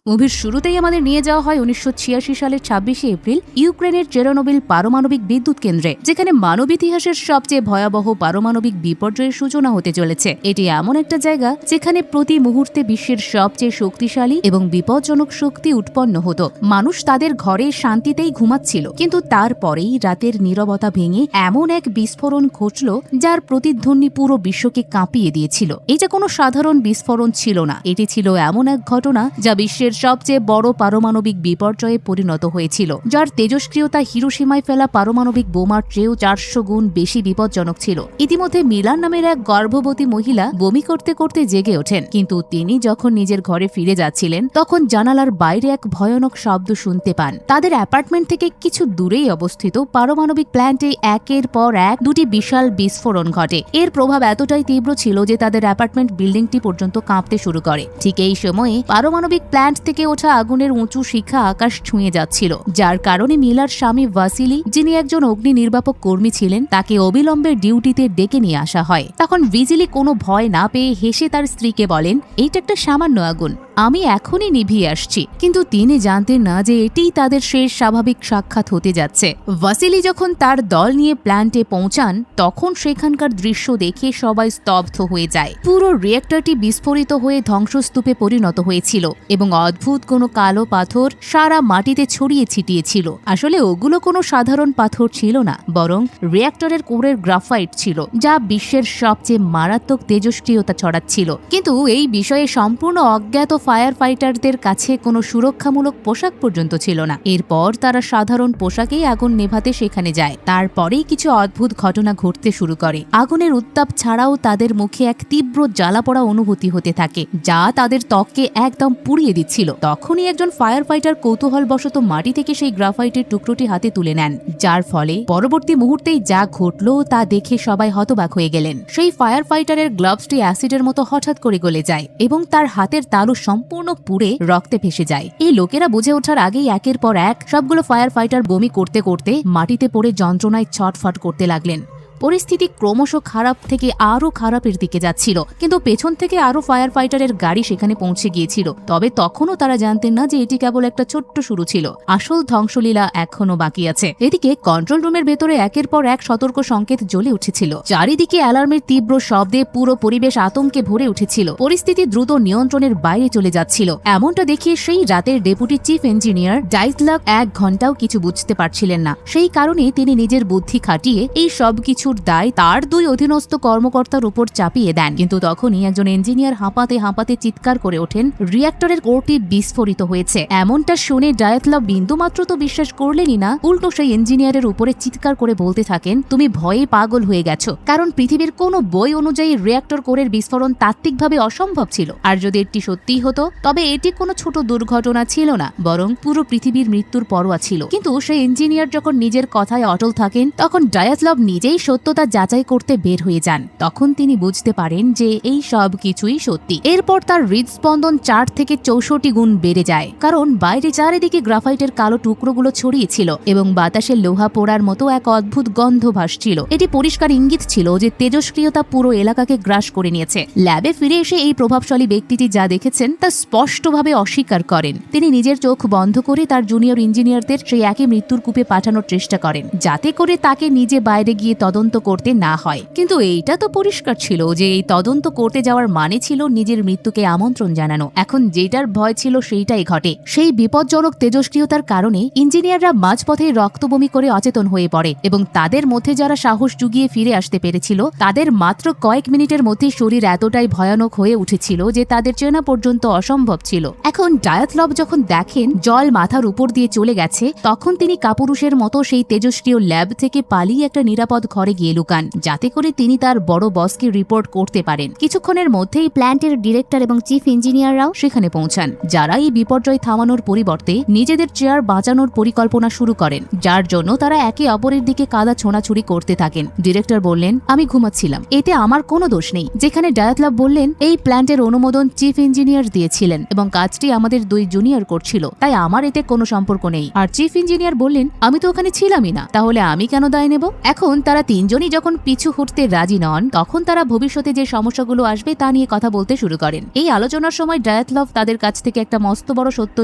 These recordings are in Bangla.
মুভির শুরুতেই আমাদের নিয়ে যাওয়া হয় 1986 সালের 26শে এপ্রিল ইউক্রেনের চেরনোবিল পারমাণবিক বিদ্যুৎ কেন্দ্রে, যেখানে মানব ইতিহাসের সবচেয়ে ভয়াবহ পারমাণবিক বিপর্যয়ের সূচনা হতে চলেছে। এটি এমন একটা জায়গা যেখানে প্রতি মুহূর্তে বিশ্বের সবচেয়ে শক্তিশালী এবং বিপজ্জনক শক্তি উৎপন্ন হতো। মানুষ তাদের ঘরে শান্তিতেই ঘুমাচ্ছিল, কিন্তু তারপরেই রাতের নীরবতা ভেঙে এমন এক বিস্ফোরণ ঘটল যার প্রতিধ্বনি পুরো বিশ্বকে কাঁপিয়ে দিয়েছিল। এটা কোনো সাধারণ বিস্ফোরণ ছিল না, এটি ছিল এমন এক ঘটনা যা বিশ্বের সবচেয়ে বড় পারমাণবিক বিপর্যয়ে পরিণত হয়েছিল, যার তেজস্ক্রিয়তা হিরোশিমায় ফেলা পারমাণবিক বোমার চেয়েও 400 গুণ বেশি বিপজ্জনক ছিল। ইতিমধ্যে মিলান নামের এক গর্ভবতী মহিলা বমি করতে করতে জেগে ওঠেন, কিন্তু তিনি যখন নিজের ঘরে ফিরে যাচ্ছিলেন তখন জানালার বাইরে এক ভয়ানক শব্দ শুনতে পান। তাদের অ্যাপার্টমেন্ট থেকে কিছু দূরেই অবস্থিত পারমাণবিক প্ল্যান্টে একের পর এক দুটি বিশাল বিস্ফোরণ ঘটে। এর প্রভাব এতটাই তীব্র ছিল যে তাদের অ্যাপার্টমেন্ট বিল্ডিংটি পর্যন্ত কাঁপতে শুরু করে। ঠিক এই সময়ে পারমাণবিক প্ল্যান্ট থেকে ওঠা আগুনের উঁচু শিখা আকাশ ছুঁয়ে যাচ্ছিল, যার কারণে মিলার স্বামী ভাসিলি, যিনি একজন অগ্নি নির্বাপক কর্মী ছিলেন, তাকে অবিলম্বে ডিউটিতে ডেকে নিয়ে আসা হয়। তখন ভিজিলি কোনো ভয় না পেয়ে হেসে তার স্ত্রীকে বলেন, এইটা একটা সামান্য আগুন, আমি এখনই নিভিয়ে আসছি। কিন্তু তিনি জানতেন না যে এটিই তাদের শেষ স্বাভাবিক সাক্ষাৎ হতে যাচ্ছে। ভাসিলি যখন তার দল নিয়ে প্ল্যান্টে পৌঁছান তখন সেখানকার দৃশ্য দেখে সবাই স্তব্ধ হয়ে যায়। পুরো রিয়েক্টরটি বিস্ফোরিত হয়ে ধ্বংসস্তূপে পরিণত হয়েছিল এবং অদ্ভুত কোনো কালো পাথর সারা মাটিতে ছড়িয়ে ছিটিয়েছিল। আসলে ওগুলো কোনো সাধারণ পাথর ছিল না, বরং রিয়েক্টরের কোরের গ্রাফাইট ছিল, যা বিশ্বের সবচেয়ে মারাত্মক তেজস্ক্রিয়তা ছড়াচ্ছিল। কিন্তু এই বিষয়ে সম্পূর্ণ অজ্ঞাত ফায়ার ফাইটারদের কাছে কোনো সুরক্ষামূলক পোশাক পর্যন্ত ছিল না। এরপর তারা সাধারণ পোশাকেই আগুন নেভাতে সেখানে যায়। তারপরেই কিছু অদ্ভুত ঘটনা ঘটতে শুরু করে। আগুনের উত্তাপ ছাড়াও তাদের মুখে এক তীব্র জ্বালাপোড়া অনুভূতি হতে থাকে, যা তাদের ত্বককে একদম পুড়িয়ে দিচ্ছিল। তখনই একজন ফায়ার ফাইটার কৌতূহলবশত মাটি থেকে সেই গ্রাফাইটের টুকরোটি হাতে তুলে নেন, যার ফলে পরবর্তী মুহূর্তেই যা ঘটল তা দেখে সবাই হতবাক হয়ে গেলেন। সেই ফায়ার ফাইটারের গ্লাভসটি অ্যাসিডের মতো হঠাৎ করে গলে যায় এবং তার হাতের তালু সম্পূর্ণ পুড়ে রক্তে ভেসে যায়। এই লোকেরা বুঝে ওঠার আগেই একের পর এক সবগুলো ফায়ার ফাইটার বমি করতে করতে মাটিতে পড়ে যন্ত্রণায় ছটফট করতে লাগলেন। পরিস্থিতি ক্রমশ খারাপ থেকে আরো খারাপের দিকে যাচ্ছিল, কিন্তু পেছন থেকে আরো ফায়ার ফাইটারের গাড়ি সেখানে পৌঁছে গিয়েছিল। তবে তখনও তারা জানতেন না যে এটি কেবল একটা ছোট্ট শুরু ছিল, আসল ধ্বংসলীলা এখনো বাকি আছে। এদিকে কন্ট্রোল রুমের ভেতরে একের পর এক সতর্ক সংকেত জ্বলে উঠেছিল। চারিদিকে অ্যালার্মের তীব্র শব্দে পুরো পরিবেশ আতঙ্কে ভরে উঠেছিল। পরিস্থিতি দ্রুত নিয়ন্ত্রণের বাইরে চলে যাচ্ছিল। এমনটা দেখে সেই রাতের ডেপুটি চিফ ইঞ্জিনিয়ার ডাইসলাক 1 ঘন্টাও কিছু বুঝতে পারছিলেন না। সেই কারণে তিনি নিজের বুদ্ধি খাটিয়ে এই সবকিছু দায় তার 2 অধীনস্থ কর্মকর্তার উপর চাপিয়ে দেন। কিন্তু তখনই একজন ইঞ্জিনিয়ার হাঁপাতে হাঁপাতে চিৎকার করে ওঠেন, রিয়েক্টরের কোরটি বিস্ফোরিত হয়েছে। এমনটা শুনে ডায়াতলাভ বিন্দুমাত্র তো বিশ্বাস করলেনই না, উল্টো সেই ইঞ্জিনিয়ারের উপরে চিৎকার করে বলতে থাকেন, তুমি ভয়ে পাগল হয়ে গেছো, কারণ পৃথিবীর কোনো বই অনুযায়ী রিয়েক্টর কোরের বিস্ফোরণ তাত্ত্বিকভাবে অসম্ভব ছিল। আর যদি এটি সত্যিই হতো তবে এটি কোনো ছোট দুর্ঘটনা ছিল না, বরং পুরো পৃথিবীর মৃত্যুর পরোয়া ছিল। কিন্তু সেই ইঞ্জিনিয়ার যখন নিজের কথায় অটল থাকেন তখন ডায়াতলাভ নিজেই সত্যতা যাচাই করতে বের হয়ে যান। তখন তিনি বুঝতে পারেন যে এই সব কিছুই সত্যি। এরপর তার হৃদস্পন্দন 4 থেকে 64 গুণ বেড়ে যায়, কারণ বাইরে চারিদিকে গ্রাফাইটের কালো টুকরোগুলো ছড়িয়েছিল এবং বাতাসে লোহা পোড়ার মতো এক অদ্ভুত গন্ধ ভাসছিল। এটি পরিষ্কার ইঙ্গিত ছিল যে তেজস্ক্রিয়তা পুরো এলাকাকে গ্রাস করে নিয়েছে। ল্যাবে ফিরে এসে এই প্রভাবশালী ব্যক্তিটি যা দেখেছেন তা স্পষ্টভাবে অস্বীকার করেন। তিনি নিজের চোখ বন্ধ করে তার জুনিয়র ইঞ্জিনিয়ারদের সেই একই মৃত্যুর কূপে পাঠানোর চেষ্টা করেন, যাতে করে তাকে নিজে বাইরে গিয়ে তদন্ত করতে না হয়। কিন্তু এইটা তো পরিষ্কার ছিল যে এই তদন্ত করতে যাওয়ার মানে ছিল নিজের মৃত্যুকে আমন্ত্রণ জানানো। এখন যেটার ভয় ছিল সেইটাই ঘটে। সেই বিপজ্জনক তেজস্ক্রিয়তার কারণে ইঞ্জিনিয়াররা মাঝপথে রক্তবমি করে অচেতন হয়ে পড়ে এবং তাদের মধ্যে যারা সাহস জুগিয়ে ফিরে আসতে পেরেছিল তাদের মাত্র কয়েক মিনিটের মধ্যে শরীর এতটাই ভয়ানক হয়ে উঠেছিল যে তাদের চেনা পর্যন্ত অসম্ভব ছিল। এখন ডায়াতলভ যখন দেখেন জল মাথার উপর দিয়ে চলে গেছে, তখন তিনি কাপুরুষের মতো সেই তেজস্ক্রিয় ল্যাব থেকে পালিয়ে একটা নিরাপদ ঘরে গিয়ে লুকান, যাতে করে তিনি তার বড় বসকে রিপোর্ট করতে পারেন। কিছুক্ষণের মধ্যেই প্ল্যান্টের ডিরেক্টর এবং চিফ ইঞ্জিনিয়াররাও সেখানে পৌঁছান, যারা এই বিপর্যয় থামানোর পরিবর্তে নিজেদের চেয়ার বাঁচানোর পরিকল্পনা শুরু করেন, যার জন্য তারা একে অপরের দিকে কাদা ছোঁড়াছুড়ি করতে থাকেন। ডিরেক্টর বললেন, আমি ঘুমাচ্ছিলাম, এতে আমার কোনো দোষ নেই। যেখানে ডায়াতলাভ বললেন, এই প্ল্যান্টের অনুমোদন চিফ ইঞ্জিনিয়ার দিয়েছিলেন এবং কাজটি আমাদের 2 জুনিয়র করছিল, তাই আমার এতে কোনো সম্পর্ক নেই। আর চিফ ইঞ্জিনিয়ার বললেন, আমি তো ওখানে ছিলামই না, তাহলে আমি কেন দায় নেব? এখন তারা তিনজনই যখন পিছু হটতে রাজি নন, তখন তারা ভবিষ্যতে যে সমস্যাগুলো আসবে তা নিয়ে কথা বলতে শুরু করেন। এই আলোচনার সময় ডায়াতলভ তাদের কাছ থেকে একটা মস্ত বড় সত্য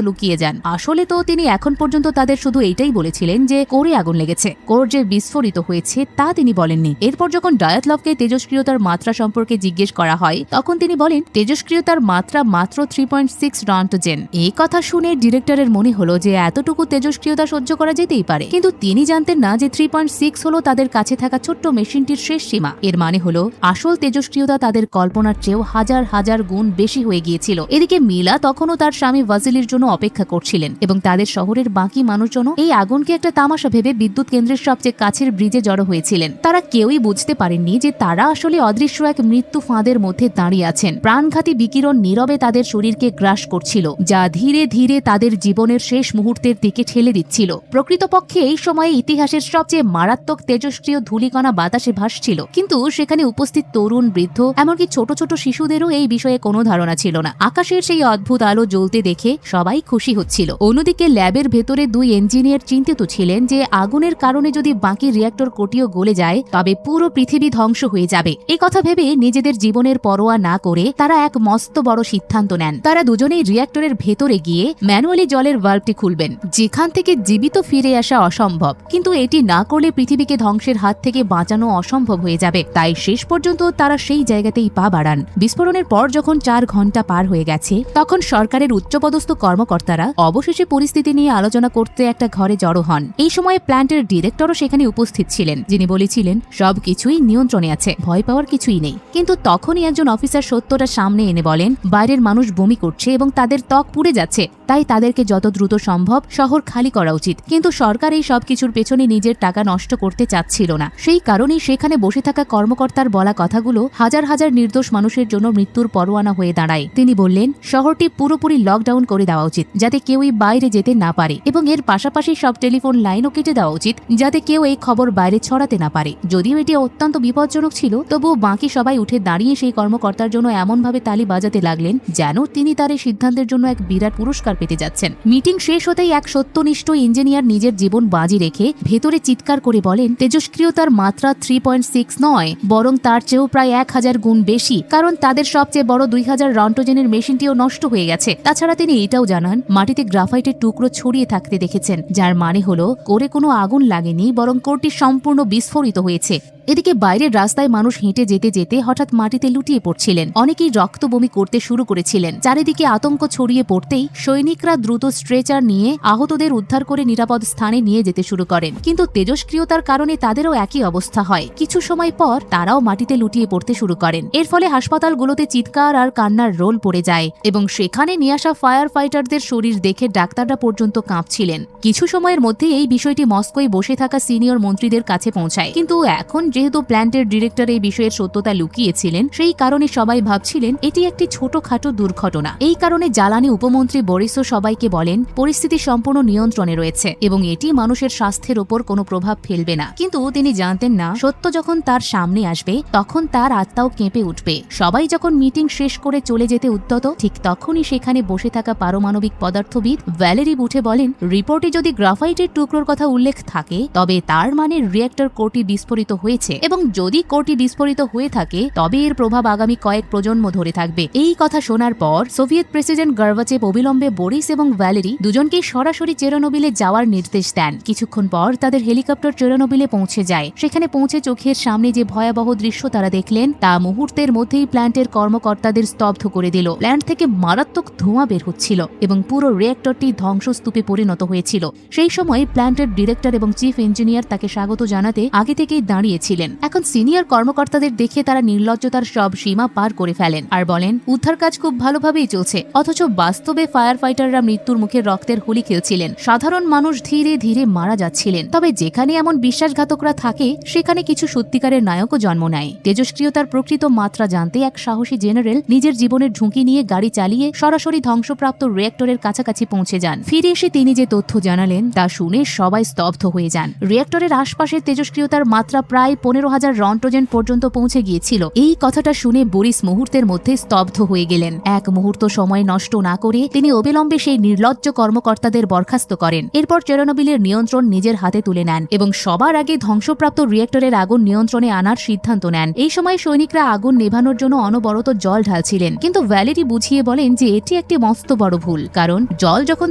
লুকিয়ে যান। আসলে তো তিনি এখন পর্যন্ত তাদের শুধু এইটাই বলেছিলেন যে কোরে আগুন লেগেছে, কোর যে বিস্ফোরিত হয়েছে তা তিনি বলেননি। এরপর যখন ডায়াতলভকে তেজস্ক্রিয়তার মাত্রা সম্পর্কে জিজ্ঞেস করা হয়, তখন তিনি বলেন তেজস্ক্রিয়তার মাত্রা মাত্র 3.6 রন্টোজেন। এই কথা শুনে ডিরেক্টরের মনে হলো যে এতটুকু তেজস্ক্রিয়তা সহ্য করা যেতেই পারে, কিন্তু তিনি জানতেন না যে 3.6 হলো তাদের কাছে থাকা ছোট্ট মেশিনটির শেষ সীমা। এর মানে হলো আসল তেজস্ক্রিয়তা তাদের কল্পনার চেয়েও হাজার হাজার গুণ বেশি হয়ে গিয়েছিল। এদিকে মিলা তখনও তার স্বামী ভাজিলির জন্য অপেক্ষা করছিলেন এবং তাদের শহরের বাকি মানুষজনও এই আগুনকে একটা তামাশা ভেবে বিদ্যুৎ কেন্দ্রের সবচেয়ে কাছের ব্রিজে জড়ো হয়েছিলেন। তারা কেউই বুঝতে পারেননি যে তারা আসলে অদৃশ্য এক মৃত্যু ফাঁদের মধ্যে দাঁড়িয়ে আছেন। প্রাণঘাতী বিকিরণ নীরবে তাদের শরীরকে গ্রাস করছিল, যা ধীরে ধীরে তাদের জীবনের শেষ মুহূর্তের দিকে ঠেলে দিচ্ছিল। প্রকৃতপক্ষে এই সময়ে ইতিহাসের সবচেয়ে মারাত্মক তেজস্ক্রিয় ধূলিকণা বাতাসে ভাসছিল, কিন্তু সেখানে উপস্থিত তরুণ, বৃদ্ধ, এমনকি ছোট ছোট শিশুদেরও এই বিষয়ে কোনো ধারণা ছিল না। আকাশের সেই অদ্ভুত আলো জ্বলতে দেখে সবাই খুশি হচ্ছিল। অন্যদিকে ল্যাবের ভেতরে দুই ইঞ্জিনিয়ার চিন্তিত ছিলেন যে আগুনের কারণে যদি বাকি রিঅ্যাক্টর কোটিও গলে যায় তবে পুরো পৃথিবী ধ্বংস হয়ে যাবে। এই কথা ভেবে নিজেদের জীবনের পরোয়া না করে তারা এক মস্ত বড় সিদ্ধান্ত নেন। তারা দুজনেই রিঅ্যাক্টরের ভেতরে গিয়ে ম্যানুয়ালি জলের ভাল্বটি খুলবেন, যেখান থেকে জীবিত ফিরে আসা অসম্ভব। কিন্তু এটি না করলে পৃথিবীকে ধ্বংসের হাত থেকে বাঁচানো অসম্ভব হয়ে যাবে। তাই শেষ পর্যন্ত তারা সেই জায়গাতেই পা বাড়ান। বিস্ফোরণের পর যখন 4 ঘন্টা পার হয়ে গেছে, তখন সরকারের উচ্চপদস্থ কর্মকর্তারা অবশেষে পরিস্থিতি নিয়ে আলোচনা করতে একটা ঘরে জড়ো হন। এই সময়ে প্ল্যান্টের ডিরেক্টরও সেখানে উপস্থিত ছিলেন, যিনি বলেছিলেন সবকিছুই নিয়ন্ত্রণে আছে, ভয় পাওয়ার কিছুই নেই। কিন্তু তখনই একজন অফিসার সত্যটা সামনে এনে বলেন বাইরের মানুষ বমি করছে এবং তাদের ত্বক পুড়ে যাচ্ছে, তাই তাদেরকে যত দ্রুত সম্ভব শহর খালি করা উচিত। কিন্তু সরকার এই সব কিছুর পেছনে নিজের টাকা নষ্ট করতে চাচ্ছিল না। সেই কারণেই সেখানে বসে থাকা কর্মকর্তার বলা কথাগুলো হাজার হাজার নির্দোষ মানুষের জন্য মৃত্যুর পরোয়ানা হয়ে দাঁড়ায়। তিনি বললেন শহরটি পুরোপুরি লকডাউন করে দেওয়া উচিত, যাতে কেউই বাইরে যেতে না পারে, এবং এর পাশাপাশি সব টেলিফোন লাইনও কেটে দেওয়া উচিত, যাতে কেউ এই খবর বাইরে ছড়াতে না পারে। যদিও এটি অত্যন্ত বিপজ্জনক ছিল, তবুও বাকি সবাই উঠে দাঁড়িয়ে সেই কর্মকর্তার জন্য এমনভাবে তালি বাজাতে লাগলেন যেন তিনি তার এই সিদ্ধান্তের জন্য এক বিরাট পুরস্কার পেতে যাচ্ছেন। মিটিং শেষ হতেই এক সত্যনিষ্ঠ ইঞ্জিনিয়ার নিজের জীবন বাজি রেখে ভেতরে চিৎকার করে বলেন তেজস্ক্রিয়তার মাত্রা 3.6 নয়, বরং তার চেয়েও প্রায় 1000 গুণ বেশি, কারণ তাদের সবচেয়ে বড় 2000 রন্টোজেনের মেশিনটিও নষ্ট হয়ে গেছে। তাছাড়া তিনি এটাও জানান মাটিতে গ্রাফাইটের টুকরো ছড়িয়ে থাকতে দেখেছেন, যার মানে হলো কোরে কোনো আগুন লাগেনি, বরং কোরটি সম্পূর্ণ বিস্ফোরিত হয়েছে। এদিকে বাইরের রাস্তায় মানুষ হেঁটে যেতে যেতে হঠাৎ মাটিতে লুটিয়ে পড়ছিলেন। অনেকেই রক্ত বমি করতে শুরু করেছিলেন। চারিদিকে আতঙ্ক ছড়িয়ে পড়তেই সৈনিকরা দ্রুত স্ট্রেচার নিয়ে আহতদের উদ্ধার করে নিরাপদ স্থানে নিয়ে যেতে শুরু করেন। কিন্তু তেজস্ক্রিয়তার কারণে তাদেরও একই অবস্থা হয়। কিছু সময় পর তারাও মাটিতে লুটিয়ে পড়তে শুরু করেন। এর ফলে হাসপাতালগুলোতে চিৎকার আর কান্নার রোল পড়ে যায়, এবং সেখানে নিয়ে আসা ফায়ার ফাইটারদের শরীর দেখে ডাক্তাররা পর্যন্ত কাঁপছিলেন। কিছু সময়ের মধ্যে এই বিষয়টি মস্কোয় বসে থাকা সিনিয়র মন্ত্রীদের কাছে পৌঁছায়। কিন্তু এখন যেহেতু প্ল্যান্টের ডিরেক্টর এই বিষয়ের সত্যতা লুকিয়েছিলেন, সেই কারণে সবাই ভাবছিলেন এটি একটি ছোটখাটো দুর্ঘটনা। এই কারণে জ্বালানি উপমন্ত্রী বরিসও সবাইকে বলেন পরিস্থিতি সম্পূর্ণ নিয়ন্ত্রণে রয়েছে এবং এটি মানুষের স্বাস্থ্যের ওপর কোনো প্রভাব ফেলবে না। কিন্তু তিনি জানতেন না সত্য যখন তার সামনে আসবে তখন তার আত্মাও কেঁপে উঠবে। সবাই যখন মিটিং শেষ করে চলে যেতে উদ্যত, ঠিক তখনই সেখানে বসে থাকা পারমাণবিক পদার্থবিদ ভ্যালেরি উঠে বলেন রিপোর্টে যদি গ্রাফাইটের টুকরোর কথা উল্লেখ থাকে তবে তার মানে রিঅ্যাক্টর কোরটি বিস্ফোরিত হয়েছে, এবং যদি কোরটি বিস্ফোরিত হয়ে থাকে তবে এর প্রভাব আগামী কয়েক প্রজন্ম ধরে থাকবে। এই কথা শোনার পর সোভিয়েত প্রেসিডেন্ট গর্বাচেভ অবিলম্বে বরিস এবং ভ্যালেরি দুজনকেই সরাসরি চেরনোবিলে যাওয়ার নির্দেশ দেন। কিছুক্ষণ পর তাদের হেলিকপ্টার চেরনোবিলে পৌঁছে যায়। সেখানে পৌঁছে চোখের সামনে যে ভয়াবহ দৃশ্য তারা দেখলেন তা মুহূর্তের মধ্যেই প্ল্যান্টের কর্মকর্তাদের স্তব্ধ করে দিল। প্ল্যান্ট থেকে মারাত্মক ধোঁয়া বের হচ্ছিল এবং পুরো রিঅ্যাক্টরটি ধ্বংসস্তূপে পরিণত হয়েছিল। সেই সময় প্ল্যান্টের ডিরেক্টর এবং চিফ ইঞ্জিনিয়ার তাকে স্বাগত জানাতে আগে থেকেই দাঁড়িয়েছিলেন। এখন সিনিয়র কর্মকর্তাদের দেখে তারা নির্লজ্জতার সব সীমা পার করে ফেলেন আর বলেন উদ্ধার কাজ খুব ভালোভাবেই চলছে, অথচ বাস্তবে ফায়ার ফাইটাররা মৃত্যুর মুখে রক্তের হোলি খেলছিলেন। সাধারণ মানুষ ধীরে ধীরে মারা যাচ্ছিলেন। তবে যেখানে এমন বিশ্বাসঘাতকরা থাকে সেখানে কিছু সত্যিকারের নায়কও জন্ম নেয়। তেজস্ক্রিয়তার প্রকৃত মাত্রা জানতে এক সাহসী জেনারেল নিজের জীবনের ঝুঁকি নিয়ে গাড়ি চালিয়ে সরাসরি ধ্বংসপ্রাপ্ত রিঅ্যাক্টরের কাছাকাছি পৌঁছে যান। ফিরে এসে তিনি যে তথ্য জানালেন তা শুনে সবাই স্তব্ধ হয়ে যান। রিঅ্যাক্টরের আশপাশের তেজস্ক্রিয়তার মাত্রা প্রায় 15,000 রন্ট্রোজেন পর্যন্ত পৌঁছে গিয়েছিল। এই কথাটা শুনে বরিস মুহূর্তের মধ্যে স্তব্ধ হয়ে গেলেন। এক মুহূর্ত সময় নষ্ট না করে তিনি অবিলম্বে সেই নির্লজ্জ কর্মকর্তাদের বরখাস্ত করেন। এরপর চেরনোবিলের নিয়ন্ত্রণ নিজের হাতে তুলে নেন এবং সবার আগে ধ্বংসপ্রাপ্ত রিয়েক্টরের আগুন নিয়ন্ত্রণে আনার সিদ্ধান্ত নেন। এই সময় সৈনিকরা আগুন নেভানোর জন্য অনবরত জল ঢালছিলেন, কিন্তু ভ্যালেরি বুঝিয়ে বলেন যে এটি একটি মস্ত বড় ভুল, কারণ জল যখন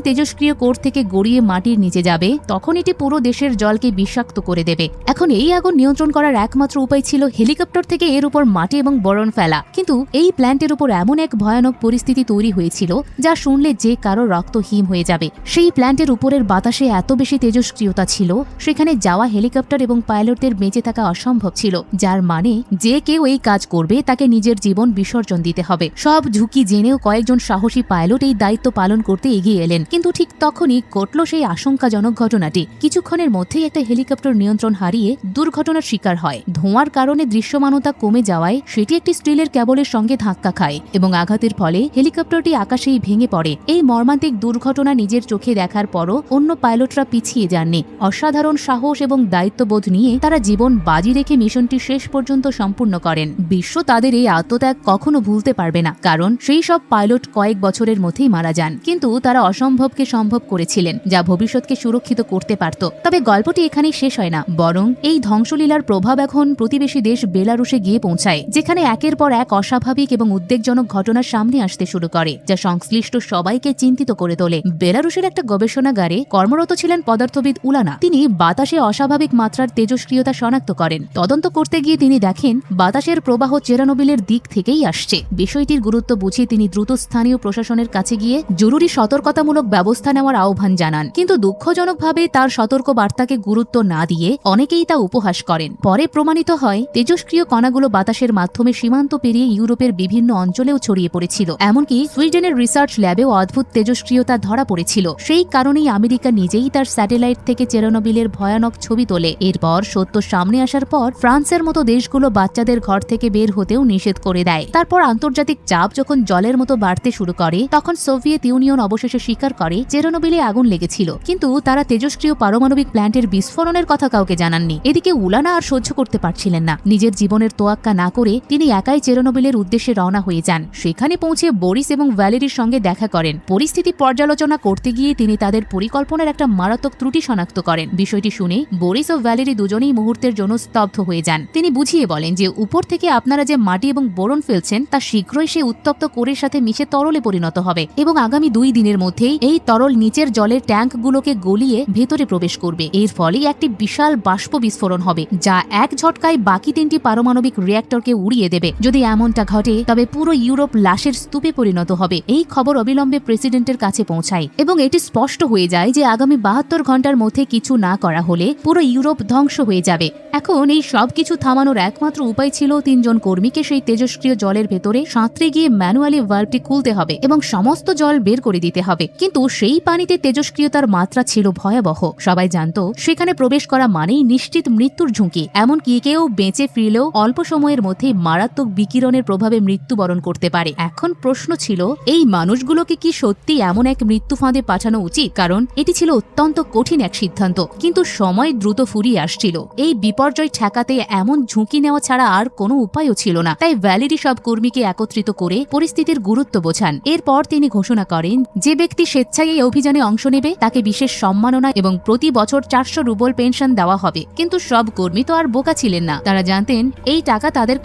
তেজস্ক্রিয় কোর থেকে গড়িয়ে মাটির নিচে যাবে তখন এটি পুরো দেশের জলকে বিষাক্ত করে দেবে। এখন এই আগুন নিয়ন্ত্রণ করার একমাত্র উপায় ছিল হেলিকপ্টার থেকে এর উপর মাটি এবং বরণ ফেলা। কিন্তু এই প্ল্যান্টের উপর এমন এক ভয়ানক পরিস্থিতি তৈরি হয়েছিল যা শুনলে যে কারো রক্ত হিম হয়ে যাবে। সেই প্ল্যান্টের উপরের বাতাসে এত বেশি তেজস্ক্রিয়তা ছিল সেখানে যাওয়া হেলিকপ্টার এবং পাইলটদের বেঁচে থাকা অসম্ভব ছিল, যার মানে যে কেউ এই কাজ করবে তাকে নিজের জীবন বিসর্জন দিতে হবে। সব ঝুঁকি জেনেও কয়েকজন সাহসী পাইলট এই দায়িত্ব পালন করতে এগিয়ে এলেন, কিন্তু ঠিক তখনই ঘটল সেই আশঙ্কাজনক ঘটনাটি। কিছুক্ষণের মধ্যেই একটা হেলিকপ্টার নিয়ন্ত্রণ হারিয়ে দুর্ঘটনার শিকার হয়। ধোঁয়ার কারণে দৃশ্যমানতা কমে যাওয়ায় সেটি একটি স্টিলের ক্যাবলের সঙ্গে ধাক্কা খায় এবং আঘাতের ফলে হেলিকপ্টারটি আকাশেই ভেঙে পড়ে। এই মর্মান্তিক দুর্ঘটনা নিজের চোখে দেখার পরও অন্য পাইলটরা পিছিয়ে যাননি। অসাধারণ সাহস এবং দায়িত্ববোধ নিয়ে তারা জীবন বাজি রেখে মিশনটি শেষ পর্যন্ত সম্পূর্ণ করেন। বিশ্ব তাদের এই আত্মত্যাগ কখনো ভুলতে পারবে না, কারণ সেই সব পাইলট কয়েক বছরের মধ্যেই মারা যান, কিন্তু তারা অসম্ভবকে সম্ভব করেছিলেন, যা ভবিষ্যৎকে সুরক্ষিত করতে পারত। তবে গল্পটি এখানেই শেষ হয় না, বরং এই ধ্বংসলীলার প্রভাব এখন প্রতিবেশী দেশ বেলারুশে গিয়ে পৌঁছায়, যেখানে একের পর এক অস্বাভাবিক এবং উদ্বেগজনক ঘটনা সামনে আসতে শুরু করে, যা সংশ্লিষ্ট সবাইকে চিন্তিত করে তোলে। বেলারুশের একটা গবেষণাগারে কর্মরত ছিলেন পদার্থবিদ উলানা। তিনি বাতাসে অস্বাভাবিক মাত্রার তেজস্ক্রিয়তা শনাক্ত করেন। তদন্ত করতে গিয়ে তিনি দেখেন বাতাসের প্রবাহ চেরনোবিলের দিক থেকেই আসছে। বিষয়টির গুরুত্ব বুঝে তিনি দ্রুত স্থানীয় প্রশাসনের কাছে গিয়ে জরুরি সতর্কতামূলক ব্যবস্থা নেওয়ার আহ্বান জানান, কিন্তু দুঃখজনকভাবে তার সতর্ক বার্তাকে গুরুত্ব না দিয়ে অনেকেই তা উপহাস করেন। পরে প্রমাণিত হয় তেজস্ক্রিয় কণাগুলো বাতাসের মাধ্যমে সীমান্ত পেরিয়ে ইউরোপের বিভিন্ন অঞ্চলেও ছড়িয়ে পড়েছিল। এমনকি সুইডেনের রিসার্চ ল্যাবেও অদ্ভুত তেজস্ক্রিয়তা ধরা পড়েছিল। সেই কারণেই আমেরিকা নিজেই তার স্যাটেলাইট থেকে চেরনোবিলের ভয়ানক ছবি তোলে। এরপর সত্য সামনে আসার পর ফ্রান্সের মতো দেশগুলো বাচ্চাদের ঘর থেকে বের হতেও নিষেধ করে দেয়। তারপর আন্তর্জাতিক চাপ যখন জলের মতো বাড়তে শুরু করে তখন সোভিয়েত ইউনিয়ন অবশেষে স্বীকার করে চেরনোবিলে আগুন লেগেছিল, কিন্তু তারা তেজস্ক্রিয় পারমাণবিক প্ল্যান্টের বিস্ফোরণের কথা কাউকে জানাননি। এদিকে উলানা আর সহ্য করতে পারছিলেন না। নিজের জীবনের তোয়াক্কা না করে তিনি একাই চেরনোবিলের উদ্দেশ্যে রওনা হয়ে যান। সেখানে পৌঁছে বরিস এবং ভ্যালেরির সঙ্গে দেখা করেন। পরিস্থিতি পর্যালোচনা করতে গিয়ে তিনি তাদের পরিকল্পনার একটা মারাত্মক ত্রুটি শনাক্ত করেন। বিষয়টি শুনে বরিস ও ভ্যালেরি দুজনেই মুহূর্তের জন্য স্তব্ধ হয়ে যান। তিনি বুঝিয়ে বলেন যে উপর থেকে আপনারা যে মাটি এবং বোরন ফেলছেন তা শীঘ্রই সে উত্তপ্ত কোরের সাথে মিশে তরলে পরিণত হবে এবং আগামী 2 দিনের মধ্যেই এই তরল নিচের জলের ট্যাঙ্কগুলোকে গলিয়ে ভেতরে প্রবেশ করবে। এর ফলে একটি বিশাল বাষ্প বিস্ফোরণ হবে, যা এক ঝটকায় বাকি 3টি পারমাণবিক রিঅ্যাক্টরকে উড়িয়ে দেবে। যদি এমনটা ঘটে তবে পুরো ইউরোপ লাশের স্তূপে পরিণত হবে। এই খবর অবিলম্বে প্রেসিডেন্টের কাছে পৌঁছায় এবং এটি স্পষ্ট হয়ে যায় যে আগামী 72 ঘন্টার মধ্যে কিছু না করা হলে পুরো ইউরোপ ধ্বংস হয়ে যাবে। এখন এই সব কিছু থামানোর একমাত্র উপায় ছিল 3 জন কর্মীকে সেই তেজস্ক্রিয় জলের ভেতরে সাঁতরে গিয়ে ম্যানুয়ালি ভাল্বটি খুলতে হবে এবং সমস্ত জল বের করে দিতে হবে। কিন্তু সেই পানিতে তেজস্ক্রিয়তার মাত্রা ছিল ভয়াবহ। সবাই জানত সেখানে প্রবেশ করা মানেই নিশ্চিত মৃত্যুর ঝুঁকি। এমনকি কেউ বেঁচে ফিরলেও অল্প সময়ের মধ্যেই মারাত্মক বিকিরণের প্রভাবে মৃত্যুবরণ করতে পারে। এখন প্রশ্ন ছিল এই মানুষগুলোকে কি সত্যি এমন এক মৃত্যু ফাঁদে পাঠানো উচিত? কারণ এটি ছিল অত্যন্ত কঠিন এক সিদ্ধান্ত, কিন্তু সময় দ্রুত ফুরিয়ে আসছিল। এই বিপর্যয় ঠেকাতে এমন ঝুঁকি নেওয়া ছাড়া আর কোনো উপায়ও ছিল না। তাই ভ্যালেরি সব কর্মীকে একত্রিত করে পরিস্থিতির গুরুত্ব বোঝান। এরপর তিনি ঘোষণা করেন যে ব্যক্তি স্বেচ্ছায় এই অভিযানে অংশ নেবে তাকে বিশেষ সম্মাননা এবং প্রতি বছর 400 রুবল পেনশন দেওয়া হবে। কিন্তু সব কর্মী তো আর বোকা ছিলেন না। তারা জানতেন এই টাকা তাদের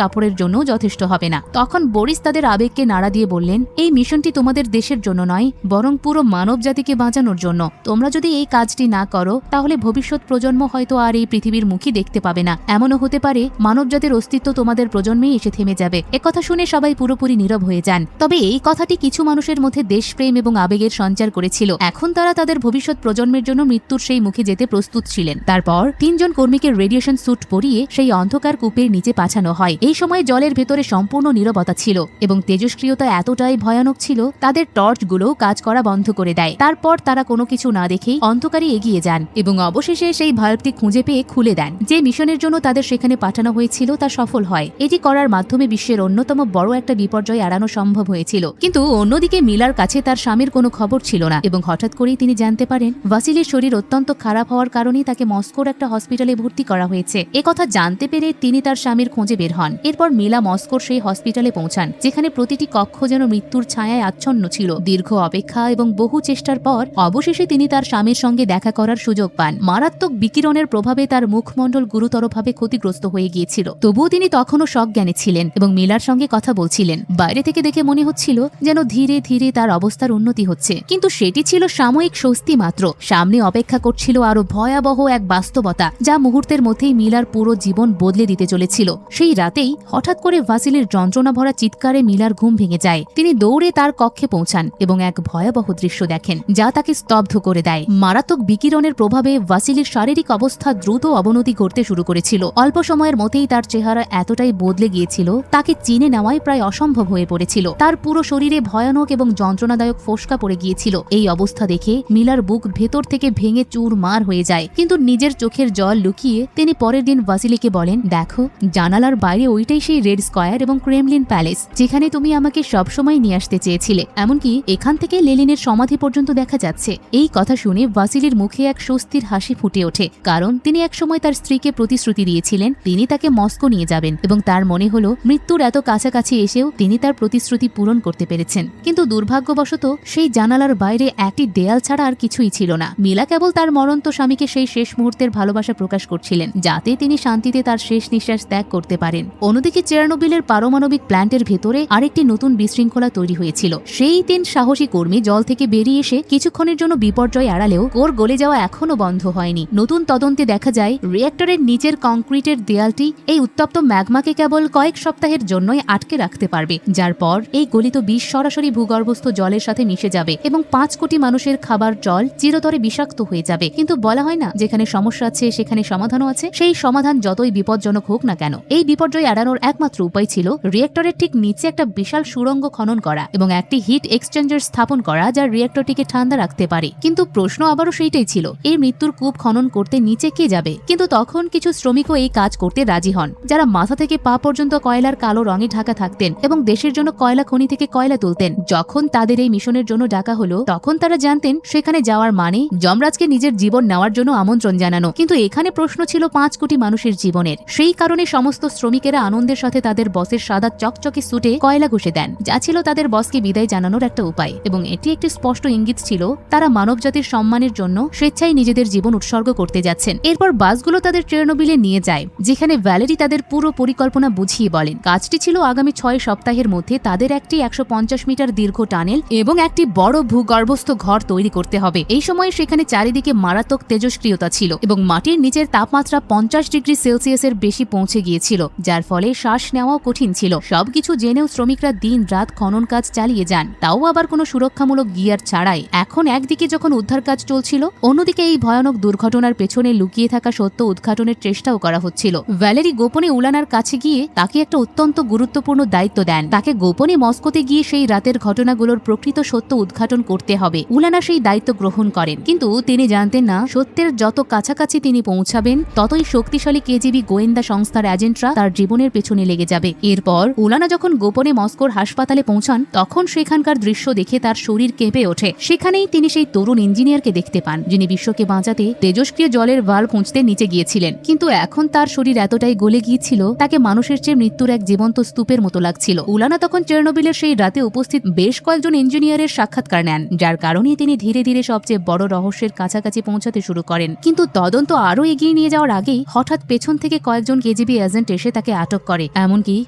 কাপড়ের জন্য যথেষ্ট হবে না। তখন বরিস তাদের আবেগকে নাড়া দিয়ে বললেন, এই মিশনটি তোমাদের দেশের জন্য নয়, বরং পুরো মানব জাতিকে বাঁচানোর জন্য। তোমরা যদি এই কাজটি না করো তাহলে ভবিষ্যৎ প্রজন্ম হয়তো আর এই পৃথিবীর মুখই দেখতে পাবে না। এমনও হতে পারে মানবজাতির অস্তিত্ব তোমাদের প্রজন্মেই এসে থেমে যাবে। একথা শুনে সবাই পুরোপুরি নীরব হয়ে যান। তবে এই কথাটি কিছু মানুষের মধ্যে দেশপ্রেম এবং আবেগের সঞ্চার করেছিল। এখন তারা তাদের ভবিষ্যৎ প্রজন্মের জন্য মৃত্যুর সেই মুখে যেতে প্রস্তুত ছিলেন। তারপর 3 জন কর্মীকে রেডিয়েশন স্যুট পরিয়ে সেই অন্ধকার কূপের নিচে পাঠানো হয়। এই সময় জলের ভেতরে সম্পূর্ণ নীরবতা ছিল এবং তেজস্ক্রিয়তা এতটাই ভয়ানক ছিল তাদের টর্চগুলো কাজ করা বন্ধ করে দেয়। তারপর তারা কোনো কিছু না দেখেই অন্ধকারে এগিয়ে যান এবং অবশেষে সেই ভাল্বটি খুঁজে পেয়ে খুলে দেন। যে মিশনের জন্য তাদের সেখানে পাঠানো হয়েছিল তা সফল হয়। এটি করার মাধ্যমে বিশ্বের অন্যতম বড় একটা বিপর্যয় এড়ানো সম্ভব হয়েছিল। কিন্তু অন্যদিকে মিলার কাছে তার স্বামীর কোনো খবর ছিল না এবং হঠাৎ করেই তিনি জানতে পারেন ভাসিলির শরীর অত্যন্ত খারাপ হওয়ার কারণে তাকে মস্কোর একটা হসপিটালে ভর্তি করা হয়েছে। একথা জানতে পেরে তিনি তার স্বামীর খোঁজে বের হন। এরপর মিলা মস্কোর সেই হসপিটালে পৌঁছান যেখানে প্রতিটি কক্ষ যেন মৃত্যুর ছায়ায় আচ্ছন্ন ছিল। দীর্ঘ অপেক্ষা এবং বহু চেষ্টার পর অবশেষে তিনি তার স্বামীর সঙ্গে দেখা করার সুযোগ পান। মারাত্মক বিকিরণের প্রভাবে তার মুখমণ্ডল গুরুতরভাবে ক্ষতিগ্রস্ত হয়ে গিয়েছিল। তবুও তিনি তখনও সজ্ঞানে ছিলেন এবং মিলার সঙ্গে কথা বলছিলেন। বাইরে থেকে দেখে মনে হচ্ছিল যেন ধীরে ধীরে তার অবস্থার উন্নতি হচ্ছে, কিন্তু সেটি ছিল সাময়িক স্বস্তি মাত্র। সামনে অপেক্ষা করছিল আরো ভয়াবহ এক বাস্তবতা, যা মুহূর্তের মধ্যেই মিলার পুরো জীবন বদলে দিতে চলেছিল। সেই রাতেই হঠাৎ করে ভাসিলির যন্ত্রণা ভরা চিৎকারে মিলার ঘুম ভেঙে যায়। তিনি দৌড়ে তার কক্ষে পৌঁছান এবং এক ভয়াবহ দৃশ্য দেখেন যা তাকে স্তব্ধ করে দেয়। মারাত্মক বিকিরণের প্রভাবে ভাসিলির শারীরিক অবস্থা দ্রুত অবনতি ঘটতে শুরু করেছিল। অল্প সময়ের মধ্যেই তার চেহারা এতটাই বদলে গিয়েছিল তাকে চিনে নেওয়াই প্রায় অসম্ভব হয়ে পড়েছিল। তার পুরো শরীরে ভয়ানক এবং যন্ত্রণাদায়ক ফোসকা পড়ে গিয়েছিল। এই অবস্থা দেখে মিলার বুক ভেতর থেকে ভেঙে চুরমার হয়ে যায়, কিন্তু নিজের চোখের জল লুকিয়ে তিনি পরের দিন ভাসিলিকে বলেন, দেখো, জানালার বাইরে ওইটাই সেই রেড স্কয়ার এবং ক্রেমলিন প্যালেস যেখানে তুমি আমাকে সবসময় নিয়ে আসতে চেয়েছিলে। এমনকি এখান থেকে লেনিনের সমাধি পর্যন্ত দেখা যাচ্ছে। এই কথা শুনে ভাসিলির মুখে এক স্বস্তির হাসি ফুটে ওঠে, কারণ তিনি একসময় তার স্ত্রীকে প্রতিশ্রুতি দিয়েছিলেন তিনি তাকে মস্কো নিয়ে যাবেন, এবং তার মনে হলো মৃত্যুর এত কাছাকাছি এসেও তিনি তার প্রতিশ্রুতি পূরণ করতে পেরেছেন। কিন্তু দুর্ভাগ্যবশত সেই জানালার বাইরে একটি দেয়াল ছাড়া আর কিছুই ছিল না। মিলা কেবল তার মরন্ত স্বামীকে সেই শেষ মুহূর্তের ভালোবাসা প্রকাশ করছিলেন যাতে তিনি শান্তিতে তার শেষ নিঃশ্বাস ত্যাগ করতে পারেন। অন্যদিকে চেরনোবিলের পারমাণবিক প্ল্যান্টের ভেতরে আরেকটি নতুন বিশৃঙ্খলা তৈরি হয়েছিল। সেই 3 সাহসী কর্মী জল থেকে বেরিয়ে এসে কিছুক্ষণের জন্য বিপর্যয় এড়ালেও কোর গলে যাওয়া এখনো বন্ধ হয়নি। নতুন তদন্তে দেখা যায় রিঅ্যাক্টরের নিচের কংক্রিটের দেয়ালটি এই উত্তপ্ত ম্যাগমাকে কেবল কয়েক সপ্তাহের জন্যই আটকে রাখতে পারবে, যার পর এই গলিত বিষ সরাসরি ভূগর্ভস্থ জলের সাথে মিশে যাবে এবং 5 কোটি মানুষের খাবার জল চিরতরে বিষাক্ত হয়ে যাবে। কিন্তু বলা হয় না, যেখানে সমস্যা আছে সেখানে সমাধানও আছে। সেই সমাধান যতই বিপজ্জনক হোক না কেন, এই বিপর্যয় এড়ানোর একমাত্র উপায় ছিল রিঅ্যাক্টরের ঠিক নিচে একটা বিশাল সুড়ঙ্গ খনন করা এবং একটি হিট এক্সচেঞ্জার স্থাপন করা যা রিঅ্যাক্টরটিকে ঠান্ডা রাখতে পারে। কিন্তু প্রশ্ন আবারও সেইটাই ছিল, এই মৃত্যুর কূপ খনন করতে নিচে কে যাবে? কিন্তু তখন কিছু শ্রমিকও এই কাজ করতে রাজি হন, যারা মাথা থেকে পা পর্যন্ত কয়লার কালো রঙে ঢাকা থাকতেন এবং দেশের জন্য কয়লা খনি থেকে কয়লা তুলতেন। যখন তাদের এই মিশনের জন্য ডাকা হলো তখন তারা জানতেন সেখানে যাওয়ার মানে যমরাজকে নিজের জীবন নেওয়ার জন্য আমন্ত্রণ জানানো। কিন্তু এখানে প্রশ্ন ছিল 5 কোটি মানুষের জীবনের। সেই কারণে সমস্ত শ্রমিকেরা আনন্দের সাথে তাদের বসের সাদা চকচকে সুটে কয়লা ঘষে দেন, যা ছিল তাদের বসকে বিদায় জানানোর একটা উপায়। এবং এটি একটি স্পষ্ট ইঙ্গিত ছিল তারা মানবজাতির সম্মানের জন্য স্বেচ্ছায় নিজেদের জীবন উৎসর্গ করতে যাচ্ছেন। এরপর বাসগুলো তাদের চেরনোবিলে নিয়ে যায়, যেখানে ভ্যালেরি তাদের পুরো পরিকল্পনা বুঝিয়ে বলেন। কাজটি ছিল আগামী 6 সপ্তাহের মধ্যে তাদের একটি 150 মিটার দীর্ঘ টানেল এবং একটি বড় ভূগর্ভস্থ ঘর তৈরি করতে হবে। এই সময় সেখানে চারিদিকে মারাত্মক তেজস্ক্রিয়তা ছিল এবং মাটির নিচের তাপমাত্রা 50 ডিগ্রি সেলসিয়াসের বেশি পৌঁছে গিয়েছিল, যার ফলে শ্বাস নেওয়াও কঠিন ছিল। সবকিছু জেনেও শ্রমিকরা দিন রাত খনন কাজ চালিয়ে যান, তাও আবার কোনো সুরক্ষামূলক গিয়ার ছাড়াই। এখন একদিকে যখন উদ্ধার কাজ চলছিল, অন্যদিকে এই ভয়ানক দুর্ঘটনার পেছনে লুকিয়ে থাকা সত্য উদ্ঘাটনের চেষ্টাও করা হচ্ছিল। ভ্যালেরি গোপনে উলানার কাছে গিয়ে তাকে একটা অত্যন্ত গুরুত্বপূর্ণ দায়িত্ব দেন। তাকে গোপনে মস্কোতে গিয়ে সেই রাতের ঘটনাগুলোর প্রকৃত সত্য উদ্ঘাটন করতে হবে। উলানা সেই দায়িত্ব গ্রহণ করেন, কিন্তু তিনি জানতেন না সত্যের যত কাছাকাছি তিনি পৌঁছাবেন ততই শক্তিশালী কেজিবি গোয়েন্দা সংস্থার এজেন্টরা তার জীবনের পেছনে লেগে যাবে। এরপর উলানা যখন গোপনে মস্কোর হাসপাতালে পৌঁছান তখন সেখানকার দৃশ্য দেখে তার শরীর কেঁপে ওঠে। সেখানেই তিনি সেই তরুণ ইঞ্জিনিয়ারকে দেখতে পান, যিনি বিশ্বকে বাঁচাতে তেজস্ক্রিয় জলের ভাল্ব খুঁজতে নিচে গিয়েছিলেন। কিন্তু এখন তার শরীর এতটাই গলে গিয়েছিল তাকে মানুষের চেয়ে মৃত্যুর এক জীবন্ত স্তূপের মতো লাগছিল। উলানা তখন চেরনোবিলের সেই রাতে উপস্থিত বেশ কয়েকজন ইঞ্জিনিয়ারের সাক্ষাৎকার নেন, যার কারণে তিনি ধীরে ধীরে সবচেয়ে বড় রহস্যের কাছাকাছি পৌঁছাতে শুরু করেন। কিন্তু তদন্ত আরো এগিয়ে নিয়ে যাওয়ার আগেই হঠাৎ পেছন থেকে কয়েকজন কেজিবি এজেন্ট এসে তাকে আটক করে। এমনকি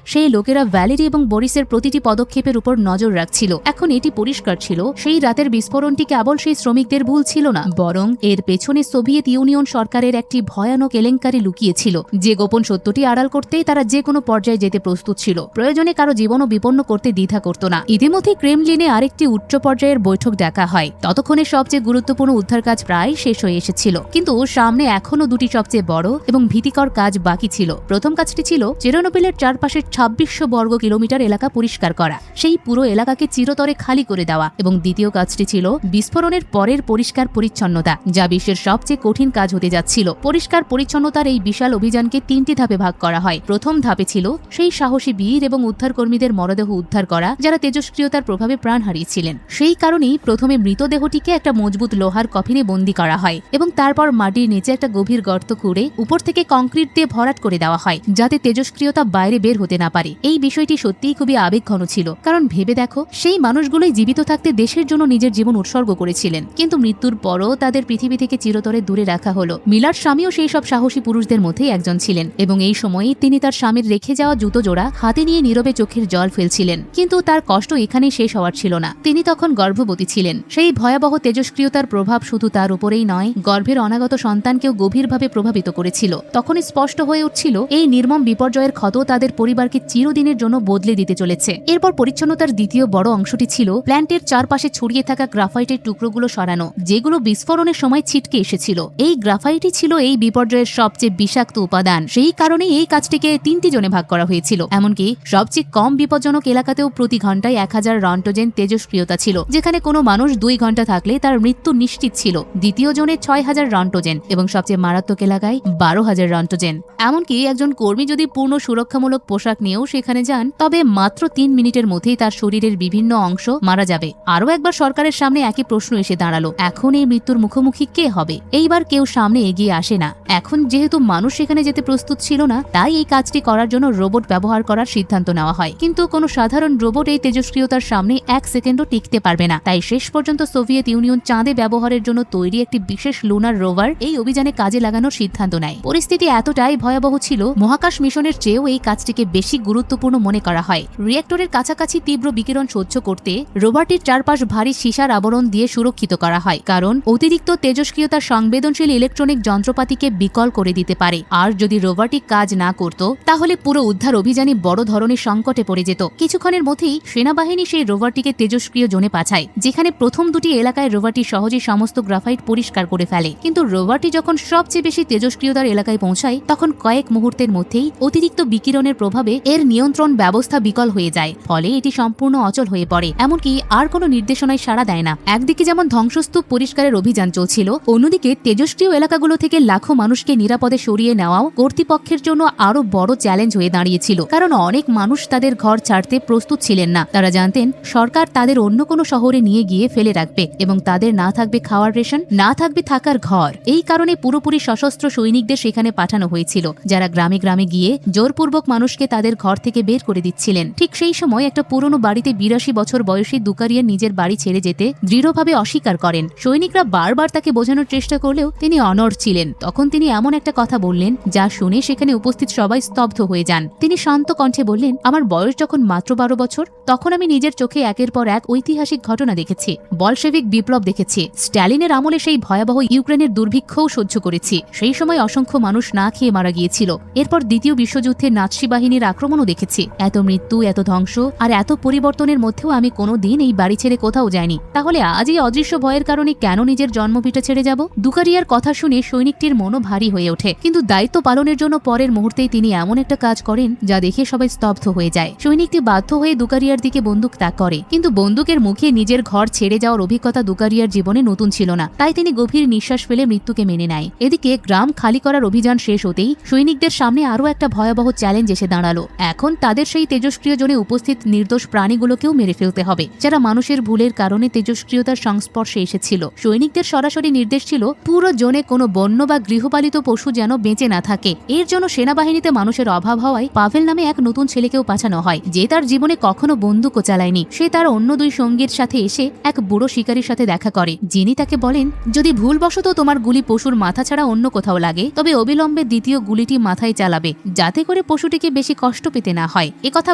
সেই লোকেরা ভ্যালেরি এবং বরিসের প্রতিটি পদক্ষেপের উপর নজর রাখছিল। এখন এটি পরিষ্কার ছিল সেই রাতের বিস্ফোরণটি কেবল সেই শ্রমিকদের ভুল ছিল না, বরং এর পেছনে সোভিয়েত ইউনিয়ন সরকারের একটি ভয়ানক কেলেঙ্কারি লুকিয়েছিল, যে গোপন সত্যটি আড়াল করতে তারা যে কোনো পর্যায়ে যেতে প্রস্তুত ছিল। প্রয়োজনে কারো জীবনও বিপন্ন করতে দ্বিধা করত না। ইতিমধ্যে ক্রেমলিনে আরেকটি উচ্চ পর্যায়ের বৈঠক ডাকা হয়। ততক্ষণে সবচেয়ে গুরুত্বপূর্ণ উদ্ধার কাজ প্রায় শেষ হয়ে এসেছিল, কিন্তু সামনে এখনো দুটি সবচেয়ে বড় এবং ভীতিকর কাজ বাকি ছিল। প্রথম কাজটি ছিল চেরনোবিলের চারপাশের 2600 বর্গ কিলোমিটার এলাকা পরিষ্কার করা, সেই পুরো এলাকাকে চিরতরে খালি করে দেওয়া। এবং দ্বিতীয় কাজটি ছিল বিস্ফোরণের পরের পরিষ্কার পরিচ্ছন্নতা, যা বিশ্বের সবচেয়ে কঠিন কাজ হতে যাচ্ছিল। পরিষ্কার পরিচ্ছন্নতার এই বিশাল অভিযানকে 3টি ধাপে ভাগ করা হয়। প্রথম ধাপে ছিল সেই সাহসী বীর এবং উদ্ধারকর্মীদের মরদেহ উদ্ধার করা যারা তেজস্ক্রিয়তার প্রভাবে প্রাণ হারিয়েছিলেন। সেই কারণেই প্রথমে মৃতদেহটিকে একটা মজবুত লোহার কফিনে বন্দী করা হয় এবং তারপর মাটির নিচে একটা গভীর গর্ত খুঁড়ে উপর থেকে কংক্রিট দিয়ে ভরাট করে দেওয়া হয় যাতে তেজস্ক্রিয়তা বাইরে বের হতে না পারে। এই বিষয়টি সত্যিই খুবই আবেগঘন ছিল, কারণ ভেবে দেখো সেই মানুষগুলোই জীবিত থাকতে দেশের জন্য নিজের জীবন উৎসর্গ করেছিলেন, কিন্তু মৃত্যুর পরও তাদের পৃথিবী থেকে চিরতরে দূরে রাখা হলো। মিলার স্বামীও সেই সব সাহসী পুরুষদের মধ্যেই একজন ছিলেন এবং এই সময়ই তিনি তার স্বামীর রেখে যাওয়া জুতো জোড়া হাতে নিয়ে নীরবে চোখের জল ফেলছিলেন। কিন্তু তার কষ্ট এখানেই শেষ হওয়ার ছিল না। তিনি তখন গর্ভবতী ছিলেন। সেই ভয়াবহ তেজস্ক্রিয়তার প্রভাব শুধু তার উপরেই নয়, গর্ভের অনাগত সন্তানকেও গভীরভাবে প্রভাবিত করেছিল। তখন স্পষ্ট হয়ে উঠছিল এই নির্মম বিপর্যয়ের ক্ষত তাদের পরিবারকে চিরদিনের জন্য বদলে দিতে চলেছে। এরপর পরিচ্ছন্নতার দ্বিতীয় বড় অংশটি ছিল প্ল্যান্টের চারপাশে ছড়িয়ে থাকা গ্রাফাইটের টুকরোগুলো সরানো, যেগুলো বিস্ফোরণের সময় ছিটকে এসেছিল। এই গ্রাফাইটই ছিল এই বিপর্যয়ের সবচেয়ে বিষাক্ত উপাদান। সেই কারণে এই কাজটিকে 3টি জোনে ভাগ করা হয়েছিল। এমনকি সবচেয়ে কম বিপজ্জনক এলাকাতেও প্রতি ঘন্টায় 1000 রন্টোজেন তেজস্ক্রিয়তা ছিল, যেখানে কোনো মানুষ 2 ঘন্টা থাকলে তার মৃত্যু নিশ্চিত ছিল। দ্বিতীয় জোনে 6000 রন্টোজেন এবং সবচেয়ে মারাত্মক এলাকায় 12000 রন্টোজেন। এমনকি একজন কর্মী যদি পূর্ণ সুরক্ষামূলক পোশাক নিয়েও সেখানে যান, তবে মাত্র 3 মিনিটের মধ্যেই তার শরীরের বিভিন্ন অংশ মারা যাবে। আরও একবার সরকারের সামনে একই প্রশ্ন এসে দাঁড়ালো, এখন এই মৃত্যুর মুখোমুখি কে হবে? এইবার কেউ সামনে এগিয়ে আসে না। এখন যেহেতু মানুষ সেখানে যেতে প্রস্তুত ছিল না, তাই এই কাজটি করার জন্য রোবট ব্যবহার করার সিদ্ধান্ত নেওয়া হয়। কিন্তু কোনো সাধারণ রোবট এই তেজস্ক্রিয়তার সামনে 1 সেকেন্ডও টিকতে পারবে না। তাই শেষ পর্যন্ত সোভিয়েত ইউনিয়ন চাঁদে ব্যবহারের জন্য তৈরি একটি বিশেষ লুনার রোভার এই অভিযানে কাজে লাগানোর সিদ্ধান্ত নেয়। পরিস্থিতি এতটাই ভয়াবহ ছিল, মহাকাশ মিশনের চেয়েও এই কাজটিকে বেশি গুরুত্বপূর্ণ মনে করা হয়। রিয়েক্টরের কাছাকাছি তীব্র বিকিরণ সহ্য করতে রোভারটির চারপাশ ভারী সীসার আবরণ দিয়ে সুরক্ষিত করা হয়, কারণ অতিরিক্ত তেজস্ক্রিয়তা সংবেদনশীল ইলেকট্রনিক যন্ত্রপাতিকে বিকল করে দিতে পারে। আর যদি রোভারটি কাজ না করত, তাহলে পুরো উদ্ধার অভিযানই বড় ধরনের সংকটে পড়ে যেত। কিছুক্ষণের মধ্যেই সেনাবাহিনী সেই রোভারটিকে তেজস্ক্রিয় জোনে পাঠায়, যেখানে প্রথম 2টি এলাকায় রোভারটি সহজেই সমস্ত গ্রাফাইট পরিষ্কার করে ফেলে। কিন্তু রোভারটি যখন সবচেয়ে বেশি তেজস্ক্রিয়তার এলাকায় পৌঁছায়, তখন কয়েক মুহূর্তের মধ্যেই অতিরিক্ত বিকিরণের প্রভাবে এর নিয়ন্ত্রণ ব্যবস্থা বিকল হয়ে যায়। ফলে এটি সম্পূর্ণ অচল হয়ে পড়ে, এমনকি আর কোনো নির্দেশনায় সাড়া দেয় না। একদিকে যেমন ধ্বংসস্তূপ পরিষ্কারের অভিযান চলছিল, অন্যদিকে তেজস্ক্রিয় এলাকাগুলো থেকে লাখো মানুষকে নিরাপদে সরিয়ে নেওয়াও কর্তৃপক্ষের জন্য আরো বড় চ্যালেঞ্জ হয়ে দাঁড়িয়েছিল। কারণ অনেক মানুষ তাদের ঘর ছাড়তে প্রস্তুত ছিলেন না। তারা জানতেন সরকার তাদের অন্য কোনো শহরে নিয়ে গিয়ে ফেলে রাখবে এবং তাদের না থাকবে খাওয়ার রেশন, না থাকবে থাকার ঘর। এই কারণে পুরোপুরি সশস্ত্র সৈনিকদের সেখানে পাঠানো হয়েছিল, যারা গ্রামে গ্রামে গিয়ে জোরপূর্বক মানুষকে তাদের ঘর থেকে বের করে দিচ্ছিলেন। ঠিক সেই সময় একটা পুরনো বাড়িতে 82 বছর বয়সী দুকারিয়া নিজের বাড়ি ছেড়ে যেতে দৃঢ়ভাবে অস্বীকার করেন। সৈনিকরা বারবার তাকে বোঝানোর চেষ্টা করলেও তিনি অনড় ছিলেন। তখন তিনি এমন একটা কথা বললেন যা শুনে সেখানে উপস্থিত সবাই স্তব্ধ হয়ে যান। তিনি শান্ত কণ্ঠে বললেন, আমার বয়স যখন মাত্র 12 বছর, তখন আমি নিজের চোখে একের পর এক ঐতিহাসিক ঘটনা দেখেছি। বলশেভিক বিপ্লব দেখেছি, স্ট্যালিনের আমলে সেই ভয়াবহ ইউক্রেনের দুর্ভিক্ষও সহ্য করেছি। সেই সময় অসংখ্য মানুষ না খেয়ে মারা গিয়েছিল। এরপর দ্বিতীয় বিশ্বযুদ্ধে নাৎসি বাহিনীর আক্রমণও দেখেছি। এত মৃত্যু, এত ধ্বংস আর এত পরিবর্তনের মধ্যেও আমি কোনো দিন এই বাড়ি ছেড়ে কোথাও যাইনি। তাহলে আজ এই অদৃশ্য ভয়ের কারণে কেন নিজের জন্মভিটা ছেড়ে যাব? দুকারিয়ার কথা শুনে সৈনিকটির মনও ভারী হয়ে ওঠে। কিন্তু দায়িত্ব পালনের জন্য পরের মুহূর্তেই তিনি এমন একটা কাজ করেন যা দেখে সবাই স্তব্ধ হয়ে যায়। সৈনিকটি বাধ্য হয়ে দুকারিয়ার দিকে বন্দুক তাক করে, কিন্তু বন্দুকের মুখে নিজের ঘর ছেড়ে যাওয়ার অভিজ্ঞতা দুকারিয়ার জীবনে নতুন ছিল না। তাই তিনি গভীর নিঃশ্বাস ফেলে মৃত্যুকে মেনে নেয়। এদিকে গ্রাম খালি করার অভিযান শেষ হতেই সৈনিকদের সামনে আরও একটা ভয়াবহ চ্যালেঞ্জ এসে দাঁড়ালো। এখন তাদের সেই তেজস্ক্রিয় জোনে উপস্থিত নির্দোষ প্রাণীগুলোকেও মেরে ফেলতে হবে, যারা মানুষের ভুলের কারণে তেজস্ক্রিয়তার সংস্পর্শে এসেছিল। সৈনিকদের সরাসরি নির্দেশ ছিল পুরো জোনে কোনো বন্য বা গৃহপালিত পশু যেন বেঁচে না থাকে। এর জন্য সেনাবাহিনীতে মানুষের অভাব হওয়ায় পাভেল নামে এক নতুন ছেলেকেও পাঠানো হয়, যে তার জীবনে কখনো বন্দুকও চালায়নি। সে তার অন্য 2 সঙ্গীর সাথে এসে এক বুড়ো শিকারীর সাথে দেখা করে, যিনি তাকে বলেন, যদি ভুলবশত তোমার গুলি পশুর মাথা ছাড়া অন্য কোথাও লাগে, তবে অবিলম্বে দ্বিতীয় গুলিটি মাথায় চালাবে, যাতে করে পশুটিকে বেশি কষ্ট পেতে না হয়। একথা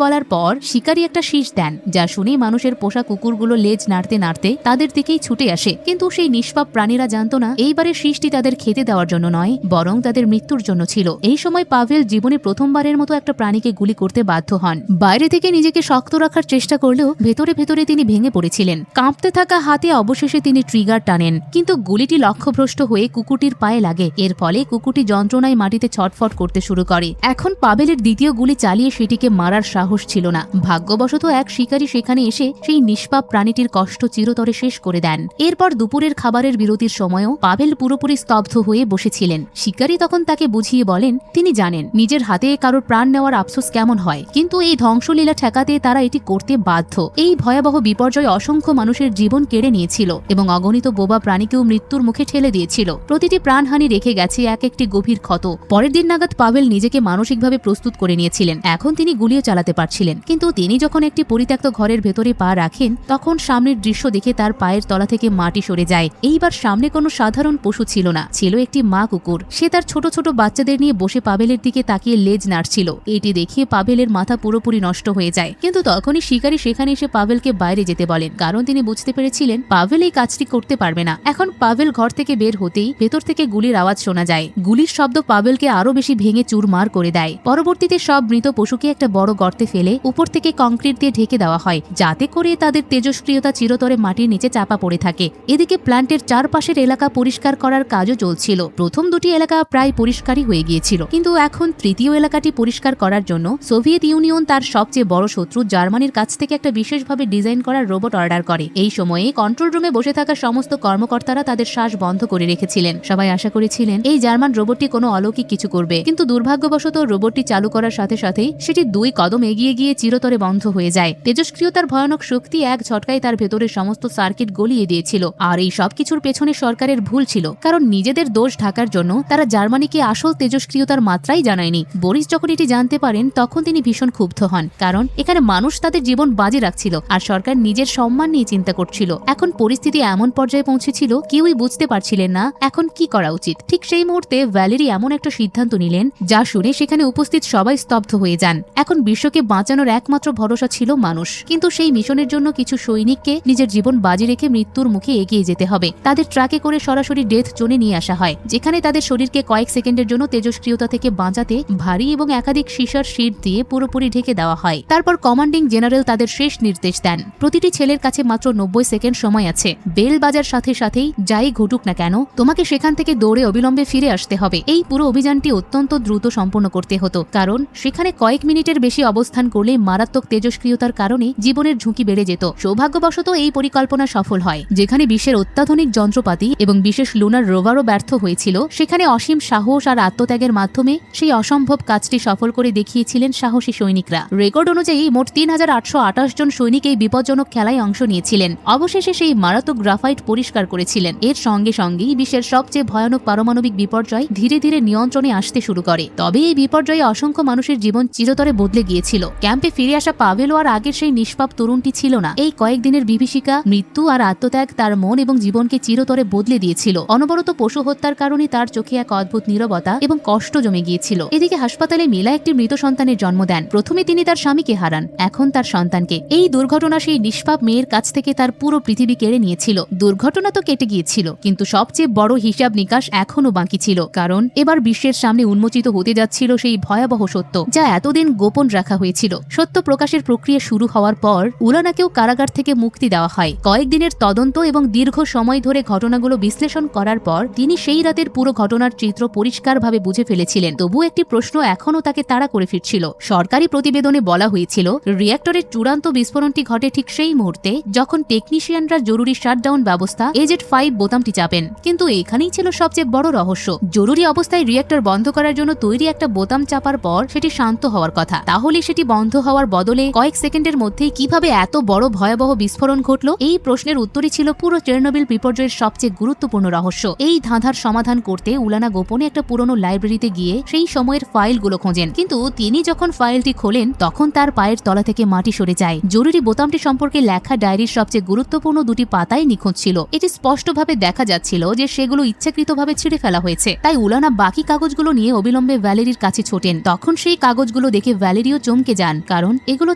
বলার পর শিকারী একটা শীষ দেন, যা শুনে মানুষের পোষা কুকুরগুলো লেজ নাড়তে নাড়তে তাদের দিকেই ছুটে আসে। কিন্তু সেই নিষ্পাপ প্রাণীরা জানতো না এইবারের শীষটি তাদের খেতে দেওয়ার জন্য নয়, বরং তাদের মৃত্যুর জন্য ছিল। এই সময় পাভেল জীবনে প্রথমবারের মতো একটা প্রাণীকে গুলি করতে বাধ্য হন। বাইরে থেকে নিজেকে শক্ত রাখার চেষ্টা করলেও ভেতরে ভেতরে তিনি ভেঙে পড়েছিলেন। কাঁপতে থাকা হাতে অবশেষে তিনি ট্রিগার টানেন, কিন্তু গুলিটি লক্ষ্যভ্রষ্ট হয়ে কুকুরটির পায়ে লাগে। এর ফলে কুকুরটি যন্ত্রণায় মাটিতে ছটফট করতে শুরু করে। এখন পাভেলের দ্বিতীয় গুলি চালিয়ে সেটিকে মারার সাহস ছিল না। ভাগ্যবশত এক শিকারী সেখানে এসে সেই নিষ্পাপ প্রাণীটির কষ্ট চিরতরে শেষ করে দেন। এরপর দুপুরের খাবারের বিরতির সময়ও পাভেল পুরোপুরি স্তব্ধ হয়ে বসেছিলেন। শিকারী তখন তাকে বুঝিয়ে বলেন, তিনি জানেন নিজের হাতে কারোর প্রাণ নেওয়ার আফসোস কেমন হয়, কিন্তু এই ধ্বংসলীলা ঠেকাতে তারা এটি করতে বাধ্য। এই ভয়াবহ বিপর্যয় অসংখ্য মানুষের জীবন কেড়ে নিয়েছিল এবং অগণিত বোবা প্রাণীকেও মৃত্যুর মুখে ঠেলে দিয়েছিল। প্রতিটি প্রাণহানি রেখে গেছে এক একটি গভীর ক্ষত। পরের দিন নাগাদ পাভেল নিজেকে মানসিকভাবে প্রস্তুত করে নিয়েছিলেন। এখন তিনি গুলিও চালাতে পারছিলেন। কিন্তু তিনি যখন একটি পরিত্যক্ত ঘরের ভেতরে পা রাখেন, তখন সামনের দৃশ্য দেখে তার পায়ের তলা থেকে মাটি সরে যায়। এইবার সামনে কোনো সাধারণ পশু ছিল না, ছিল একটি মা কুকুর। সে তার ছোট ছোট বাচ্চাদের নিয়ে বসে পাভেলের দিকে তাকিয়ে লেজ নাড়ছিল। এটি দেখে পাভেলের মাথা পুরোপুরি নষ্ট হয়ে যায়। কিন্তু তখনই শিকারী সেখানে এসে পাভেলকে বাইরে যেতে বলেন, কারণ তিনি বুঝতে পেরেছিলেন পাভেল এই কাজটি করতে পারবে না। এখন পাভেল ঘর থেকে বের হতেই ভেতর থেকে গুলির আওয়াজ শোনা যায়। গুলির শব্দ পাভেলকে আরো বেশি ভেঙে চুরমার করে দেয়। পরবর্তীতে সব মৃত পশুকে একটা বড় গর্তে ফেলে উপর থেকে কংক্রিট দিয়ে ঢেকে দেওয়া হয়, যাতে করে তাদের তেজস্ক্রিয়তা চিরতরে মাটির নিচে চাপা পড়ে থাকে। এদিকে প্ল্যান্টের চারপাশের এলাকা পরিষ্কার করার কাজও চলছিল। প্রথম দুটি এলাকা প্রায় পরিষ্কারই হয়ে গিয়েছিল, কিন্তু এখন তৃতীয় এলাকাটি পরিষ্কার করার জন্য সোভিয়েত ইউনিয়ন তার সবচেয়ে বড় শত্রু জার্মানির কাছ থেকে একটা বিশেষভাবে ডিজাইন করা রোবট অর্ডার করে। এই সময়ে কন্ট্রোল রুমে বসে থাকা সমস্ত কর্মকর্তারা তাদের শ্বাস বন্ধ করে রেখেছিলেন। সবাই আশা করেছিলেন এই জার্মান রোবটটি কোনো অলৌকিক কিছু করবে, কিন্তু দুর্ভাগ্যবশত রোবটটি চালু করার সাথে সাথেই সেটি 2 কদম এগিয়ে গিয়ে চিরতরে বন্ধ হয়ে যায়। তেজস্ক্রিয়তার ভয়ানক শক্তি এক ঝটকায় তার ভেতরের সমস্ত সার্কিট গলিয়ে দিয়েছিল। আর এই সব কিছুর পেছনে সরকারের ভুল ছিল, কারণ নিজেদের দোষ ঢাকার জন্য তারা জার্মানিকে আসল তেজস্ক্রিয়তার মাত্রাই জানায়নি। বরিস যখন এটি জানতে পারেন, তখন তিনি ভীষণ ক্ষুব্ধ হন, কারণ এখানে মানুষ তাদের জীবন বাজি রাখছিল আর সরকার নিজের সম্মান নিয়ে চিন্তা করছিল। এখন পরিস্থিতি এমন পর্যায়ে পৌঁছেছিল, কেউই বুঝতে পারছিলেন না এখন কি করা উচিত। ঠিক সেই মুহূর্তে ভ্যালেরি এমন একটা সিদ্ধান্ত নিলেন, যা শুনে সেখানে উপস্থিত সবাই স্তব্ধ হয়ে যান। এখন বিশ্বকে বাঁচানোর একমাত্র ভরসা ছিল মানুষ, কিন্তু সেই মিশনের জন্য কিছু সৈনিককে নিজের জীবন বাজি রেখে মৃত্যুর মুখে এগিয়ে যেতে হবে। তাদের ট্রাকে করে সরাসরি ডেথ জোনে নিয়ে আসা হয়, যেখানে তাদের শরীরকে কয়েক সেকেন্ডের জন্য তেজস্ক্রিয়তা থেকে বাঁচাতে ভারী এবং একাধিক সীসার শীট দিয়ে পুরোপুরি ঢেকে দেওয়া হয়। তারপর কমান্ডিং জেনারেল তাদের শেষ নির্দেশ দেন, প্রতিটি ছেলের কাছে মাত্র 90 সেকেন্ড সময় আছে। বেল বাজার সাথে সাথেই যাই ঘটুক না কেন, তোমাকে সেখান থেকে দৌড়ে অবিলম্বে ফিরে আসতে হবে। এই পুরো অভিযানটি অত্যন্ত দ্রুত সম্পন্ন করতে হতো, কারণ সেখানে কয়েক মিনিটের বেশি অবস্থান করলে মারাত্মক তেজস্ক্রিয়তার কারণে জীবনের ঝুঁকি বেড়ে যেত। সৌভাগ্যবশত এই পরিকল্পনা সফল হয়। যেখানে বিশ্বের অত্যাধুনিক যন্ত্রপাতি এবং বিশেষ লুনার রোভারও ব্যর্থ হয়েছিল, সেখানে অসীম সাহস আর আত্মত্যাগের মাধ্যমে সেই অসম্ভব কাজটি সফল করে দেখিয়েছিলেন সাহসী সৈনিকরা। রেকর্ড অনুযায়ী মোট 3828 জন সৈনিক এই বিপজ্জনক খেলায় অংশ নিয়েছিলেন। অবশেষে সেই মারাত্মক গ্রাফাইট পরিষ্কার করেছিলেন। এর সঙ্গে সঙ্গেই বিশ্বের সবচেয়ে ভয়ানক পারমাণবিক বিপর্যয় ধীরে ধীরে নিয়ন্ত্রণে আসতে শুরু করে। তবে এই বিপর্যয়ে অসংখ্য মানুষের জীবন চিরতরে বদলে গিয়েছিল। ক্যাম্পে ফিরে আসা পাভেলও আর আগের সেই নিষ্পাপ তরুণটি ছিল না। এই কয়েকদিনের বিভীষিকা, মৃত্যু আর আত্মত্যাগ তার মন এবং জীবনকে চিরতরে বদলে দিয়েছিল। অনবরত পশু হত্যার কারণে তার চোখে এক অদ্ভুত নীরবতা এবং কষ্ট জমে গিয়েছিল। এদিকে হাসপাতালে মিলা একটি মৃত সন্তানের জন্ম দেন। প্রথমে তিনি তার স্বামীকে হারান, এখন তার সন্তানকে। এই দুর্ঘটনা সেই নিষ্পাপ মেয়ের কাছ থেকে তার পুরো পৃথিবী কেড়ে নিয়েছিল। দুর্ঘটনা তো কেটে গিয়েছিল, কিন্তু সবচেয়ে বড় হিসাব নিকাশ এখনো বাকি ছিল, কারণ এবার বিশ্বের সামনে উন্মোচিত হতে যাচ্ছিল সেই ভয়াবহ সত্য, যা এতদিন গোপন রাখা হয়েছিল। সত্য প্রকাশের প্রক্রিয়া শুরু হওয়ার পর উলানাকেও কারাগার থেকে মুক্তি দেওয়া হয়। কয়েকদিনের তদন্ত এবং দীর্ঘ সময় ধরে ঘটনাগুলো বিশ্লেষণ করার পর তিনি সেই রাতের পুরো ঘটনার চিত্র পরিষ্কারভাবে বুঝে ফেলেছিলেন। তবু একটি প্রশ্ন এখনও তাকে তাড়া করে ফিরছিল। সরকারি প্রতিবেদনে বলা হয়েছিল, রিঅ্যাক্টরের চূড়ান্ত বিস্ফোরণটি ঘটে ঠিক সেই মুহূর্তে যখন টেকনিশিয়ানরা জরুরি শাটডাউন ব্যবস্থা EZ5 বোতামটি চাপেন। কিন্তু এখানেই ছিল সবচেয়ে বড় রহস্য। জরুরি অবস্থায় রিঅ্যাক্টর বন্ধ করার জন্য তৈরি একটা বোতাম চাপার পর সেটি শান্ত হওয়ার কথা, তাহলে সেটি বন্ধ হওয়ার বদলে কয়েক সেকেন্ডের মধ্যেই কিভাবে এত বড় ভয়াবহ বিস্ফোরণ ঘটল? এই প্রশ্নের উত্তরই ছিল পুরো চেরনোবিল বিপর্যয়ের সবচেয়ে গুরুত্বপূর্ণ রহস্য। এই ধাঁধার সমাধান করতে উলানা গোপনে একটা পুরনো লাইব্রেরিতে গিয়ে সেই সময়ের ফাইলগুলো খোঁজেন। কিন্তু তিনি যখন ফাইলটি খোলেন, তখন তার পায়ের তলা থেকে মাটি সরে যায়। জরুরি বোতামটি সম্পর্কে লেখা ডায়েরির সবচেয়ে গুরুত্বপূর্ণ দুটি পাতাই নিখোঁজ ছিল। এটি স্পষ্টভাবে দেখা যাচ্ছিল যে সেগুলো ইচ্ছাকৃতভাবে ছিঁড়ে ফেলা হয়েছে। তাই উলানা বাকি কাগজগুলো নিয়ে অবিলম্বে ভ্যালেরির কাছে ছোটেন। তখন সেই কাগজগুলো দেখে ভ্যালেরিও চমকে যান, কারণ এগুলো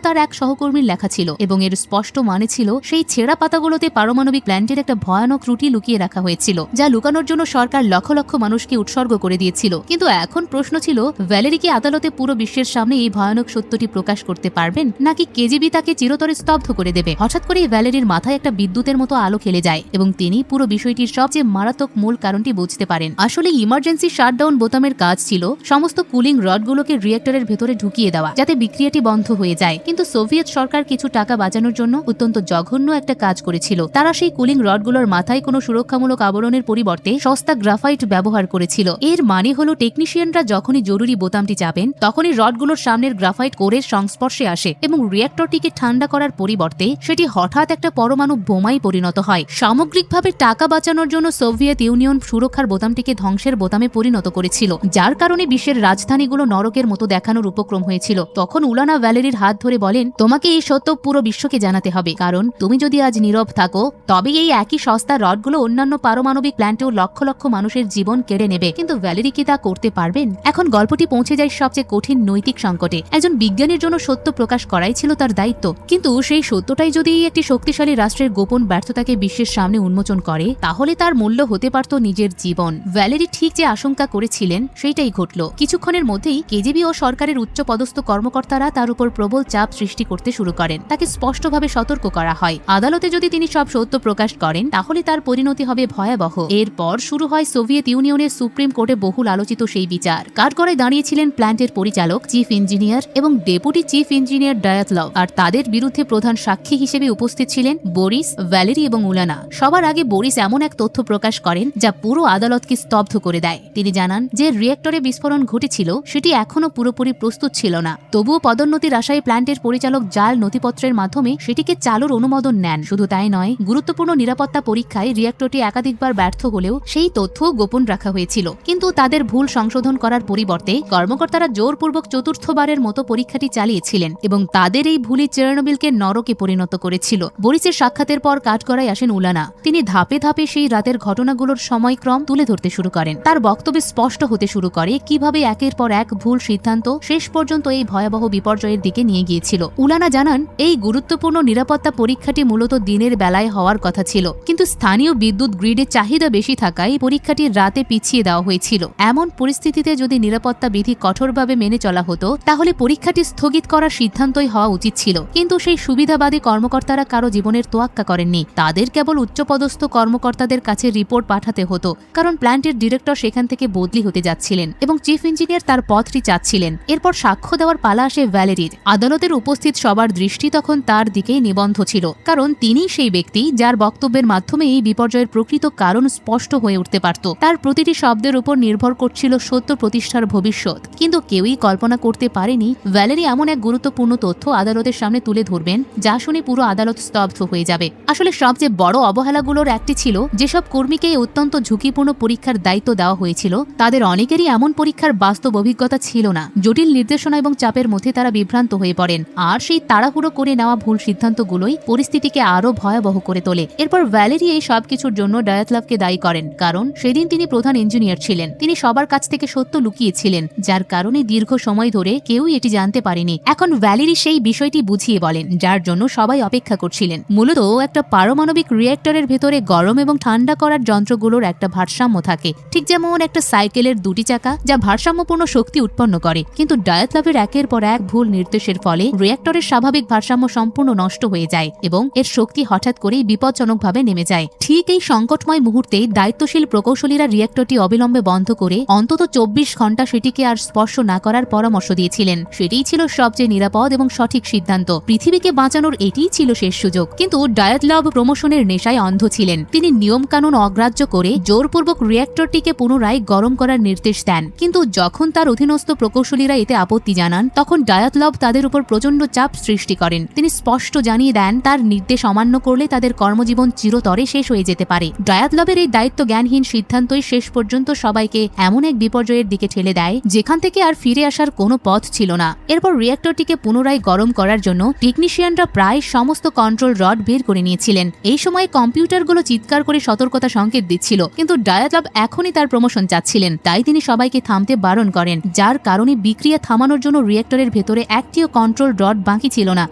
তার এক সহকর্মীর লেখা ছিল এবং এর স্পষ্ট মানে ছিল সেই ছেঁড়া পাতাগুলোতে পারমাণবিক প্ল্যান্টের একটা ভয়ানক ত্রুটি লুকিয়ে রাখা হয়েছিল, যা লুকানোর জন্য সরকার লক্ষ লক্ষ মানুষকে উৎসর্গ করে দিয়েছিল। কিন্তু এখন প্রশ্ন ছিল, ভ্যালেরি কি আদালতে পুরো বিশ্বের সামনে এই ভয়ানক সত্যটি প্রকাশ করতে পারবেন, নাকি কেজিবি তাকে চিরতরে স্তব্ধ করে দেবে? হঠাৎ করে ভ্যালেরির মাথায় একটা বিদ্যুতের মতো আলো খেলে যায় এবং তিনি পুরো বিষয়টির সবচেয়ে মারাত্মক মূল কারণটি বুঝতে পারেন। আসলে ইমার্জেন্সি শাটডাউন বোতামের কাজ ছিল সমস্ত কুলিং রডগুলোকে রিঅ্যাক্টরের ভেতরে ঢুকিয়ে দেওয়া, যাতে বিক্রিয়াটি বন্ধ হয়ে যায়। কিন্তু সোভিয়েত সরকার কিছু টাকা বাঁচানোর জন্য অত্যন্ত জঘন্য একটা কাজ করেছিল। তারা সেই কুলিং রডগুলোর মাথায় কোনো সুরক্ষামূলক আবরণের পরিবর্তে সস্তা গ্রাফাইট ব্যবহার করেছিল। এর মানে হলো টেকনিশিয়ানরা যখনই জরুরি বোতামটি চাপেন, তখনই রডগুলোর সামনের গ্রাফাইট কোরের সংস্পর্শে আসে এবং রিঅ্যাক্টরটিকে ঠান্ডা করার পরিবর্তে সেটি হঠাৎ একটা পরমাণু বোমায় পরিণত হয়। সামগ্রিকভাবে টাকা বাঁচানোর জন্য সোভিয়েত ইউনিয়ন সুরক্ষার বোতামটিকে ধ্বংসের বোতামে পরিণত করেছিল, যার কারণে বিশ্বের রাজধানীগুলো নরকের মতো দেখানোর উপক্রম হয়েছিল। তখন উলানা ভ্যালেরির হাত ধরে বলেন, তোমাকে এই সত্য পুরো বিশ্বকে জানাতে হবে, কারণ তুমি যদি আজ নীরব থাকো তবে এই একই সস্তা রডগুলো অন্যান্য পারমাণবিক প্ল্যান্টেও লক্ষ লক্ষ মানুষের জীবন কেড়ে নেবে। কিন্তু ভ্যালেরি কি তা করতে পারবেন? এখন গল্পটি পৌঁছে যায় সবচেয়ে কঠিন নৈতিক সংকটে। একজন বিজ্ঞানীর জন্য সত্য প্রকাশ করাই ছিল তার দায়িত্ব, কিন্তু সেই সত্যটাই যদি একটি শক্তিশালী রাষ্ট্রের গোপন ব্যর্থতাকে বিশ্বের সামনে উন্মোচন করে, তাহলে তার মূল্য হতে পারত নিজের জীবন। ভ্যালেরি ঠিক যে আশঙ্কা করেছিলেন সেইটাই ঘটল। কিছুক্ষণের মধ্যেই কেজিবি ও সরকারের উচ্চ পদস্থ কর্মকর্তারা তার উপর প্রবল চাপ সৃষ্টি করতে শুরু করেন। তাকে স্পষ্টভাবে সতর্ক করা হয়, আদালতে যদি তিনি সব সত্য প্রকাশ করেন তাহলে তার পরিণতি হবে ভয়াবহ। এরপর শুরু হয় সোভিয়েত ইউনিয়নের সুপ্রিম কোর্টে বহুল আলোচিত সেই বিচার। কাঠগড়ায় দাঁড়িয়েছিলেন প্ল্যান্টের পরিচালক, চিফ ইঞ্জিনিয়ার এবং ডেপুটি চিফ ইঞ্জিনিয়ার ডায়াতলভ, আর তাদের বিরুদ্ধে প্রধান সাক্ষী হিসেবে উপস্থিত ছিলেন বরিস, ভ্যালেরি এবং উলানা। সবার আগে বরিস এমন এক তথ্য প্রকাশ করেন যা পুরো আদালতকে স্তব্ধ করে দেয়। তিনি জানান যে রিয়েক্টরে বিস্ফোরণ ঘটেছিল সেটি এখনো পুরোপুরি প্রস্তুত ছিল না। তবুও পদোন্নতির আশায় প্ল্যান্টের পরিচালক জাল নথিপত্রের মাধ্যমে সেটিকে চালুর অনুমোদন নেন। শুধু তাই নয়, গুরুত্বপূর্ণ নিরাপত্তা পরীক্ষায় রিয়েক্টরটি একাধিকবার ব্যর্থ হলেও সেই তথ্য গোপন রাখা হয়েছিল। কিন্তু তাদের ভুল সংশোধন করার পরিবর্তে কর্মকর্তারা জোরপূর্বক চতুর্থবারের মতো পরীক্ষাটি চালিয়েছিলেন এবং তাদের এই ভুলই চেরনোবিলকে নরকে পরিণত করেছিল। বরিসের সাক্ষাতের পর কাঠগড়ায় আসেন উলানা। তিনি ধাপে ধাপে সেই রাতের ঘটনাগুলোর সময়ক্রম তুলে ধরতে শুরু করেন। তার বক্তব্যে স্পষ্ট হতে শুরু করে কিভাবে একের পর এক ভুল সিদ্ধান্ত শেষ পর্যন্ত এই ভয়াবহ বিপর্যয়ের দিকে নিয়ে গিয়েছিল। উলানা জানান, এই গুরুত্বপূর্ণ নিরাপত্তা পরীক্ষাটি মূলত দিনের বেলায় হওয়ার কথা ছিল, কিন্তু স্থানীয় বিদ্যুৎ গ্রিডে চাহিদা বেশি থাকায় পরীক্ষাটি রাতে পিছিয়ে দেওয়া হয়েছিল। এমন পরিস্থিতিতে যদি নিরাপত্তা বিধি কঠোরভাবে মেনে চলা হতো তাহলে পরীক্ষাটি স্থগিত করার সিদ্ধান্তই হওয়া উচিত ছিল। কিন্তু সেই সুবিধাবাদী কর্মকর্তারা কারো জীবনের তোয়াক্কা করেননি। তাদের কেবল উচ্চপদস্থ কর্মকর্তাদের কাছে রিপোর্ট পাঠাতে হতো, কারণ প্ল্যান্টের ডিরেক্টর সেখান থেকে বদলি হতে যাচ্ছিলেন এবং চিফ ইঞ্জিনিয়ার তার পদটি চাচ্ছিলেন। এরপর সাক্ষ্য দেওয়ার পালা আসে ভ্যালেরির। আদালতের উপস্থিত সবার দৃষ্টি তখন তার দিকেই নিবন্ধ ছিল, কারণ তিনি সেই ব্যক্তি যার বক্তব্যের মাধ্যমে এই বিপর্যয়ের প্রকৃত কারণ স্পষ্ট হয়ে উঠতে পারত। তার প্রতিটি শব্দের উপর নির্ভর করছিল সত্য প্রতিষ্ঠার ভবিষ্যৎ। কিন্তু কেউই কল্পনা করতে পারেনি ভ্যালেরি এমন এক গুরুত্বপূর্ণ তথ্য আদালতের সামনে তুলে ধরবেন যা শুনে পুরো আদালত স্তব্ধ হয়ে যাবে। আসলে সবচেয়ে বড় অবহেলাগুলোর একটি ছিল, যেসব কর্মীকে এই অত্যন্ত ঝুঁকিপূর্ণ পরীক্ষার দায়িত্ব দেওয়া হয়েছিল তাদের অনেকেরই এমন পরীক্ষার বাস্তব অভিজ্ঞতা ছিল না। জটিল নির্দেশনা এবং চাপের মধ্যে তারা বিভ্রান্ত হয়ে পড়েন, আর সেই তাড়াহুড়ো করে নেওয়া ভুল সিদ্ধান্তগুলোই পরিস্থিতিকে আরো ভয়াবহ করে তোলে। এরপর ভ্যালেরি এই সবকিছুর জন্য ডায়াতলভকে দায়ী করেন, কারণ সেদিন তিনি প্রধান ইঞ্জিনিয়ার ছিলেন। তিনি সবার কাছ থেকে সত্য লুকিয়েছিলেন, যার কারণে দীর্ঘ সময় ধরে কেউই এটি জানতে পারেনি। এখন ভ্যালেরি সেই বিষয়টি বুঝিয়ে বলেন যার জন্য সবাই অপেক্ষা করছিলেন। মূলত একটা পারমাণবিক রিয়েক্টরের ভেতরে গরম এবং ঠান্ডা করার যন্ত্রগুলোর একটা ভারসাম্য থাকে, ঠিক যেমন একটা সাইকেলের দুটি চাকা যা ভারসাম্যপূর্ণ শক্তি উৎপন্ন করে। কিন্তু ডায়াতলভের একের পর এক ভুল নির্দেশের ফলে রিয়েক্টরের স্বাভাবিক ভারসাম্য সম্পূর্ণ নষ্ট হয়ে যায় এবং এর শক্তি হঠাৎ করেই বিপজ্জনকভাবে নেমে যায়। ঠিক এই সংকটময় মুহূর্তে দায়িত্বশীল প্রকৌশলীরা রিয়েক্টরটি অবিলম্বে বন্ধ করে অন্তত 24 ঘন্টা সেটিকে আর স্পর্শ না করার পরামর্শ দিয়েছিলেন। সেটিই ছিল সবচেয়ে নিরাপদ এবং সঠিক সিদ্ধান্ত। পৃথিবীকে বাঁচানোর এটিই ছিল শেষ সুযোগ। কিন্তু ডায়াতলভ প্রমোশনের নেশায় অন্ধ ছিলেন। তিনি নিয়ম কানুন অগ্রাহ্য করে জোরপূর্বক রিয়েক্টরটিকে পুনরায় গরম করার নির্দেশ দেন। কিন্তু যখন তার অধীনস্থ প্রকৌশলীরা এতে আপত্তি জানান তখন ডায়াতলভ তাদের উপর প্রচন্ড চাপ সৃষ্টি করেন। তিনি স্পষ্ট জানিয়ে দেন তার নির্দেশ অমান্য করলে তাদের কর্মজীবন চিরতরে শেষ হয়ে যেতে পারে। ডায়াতলভের এই দায়িত্ব জ্ঞানহীন সিদ্ধান্তই শেষ পর্যন্ত সবাইকে এমন এক বিপর্যয়ের দিকে ঠেলে দেয় যেখান থেকে আর ফিরে আসার কোনো পথ ছিল না। এরপর রিয়েক্টরটিকে পুনরায় গরম করার জন্য টেকনিশিয়ানরা প্রায় সমস্ত কন্ট্রোল রড বের করে নিয়েছিলেন। এই সময় কম্পিউটারগুলো চিৎকার করে সতর্কতা সংকেত দিচ্ছিল, কিন্তু ডায়াতলভ এখনই তার প্রমোশন চাচ্ছিলেন। তাই তিনি সবাইকে থামতে বারণ করেন, যার কারণে বিক্রিয়া থামানোর জন্য রিয়েক্টরের ভেতরে একটিও কন্ট্রোল রড বাকি ছিল না।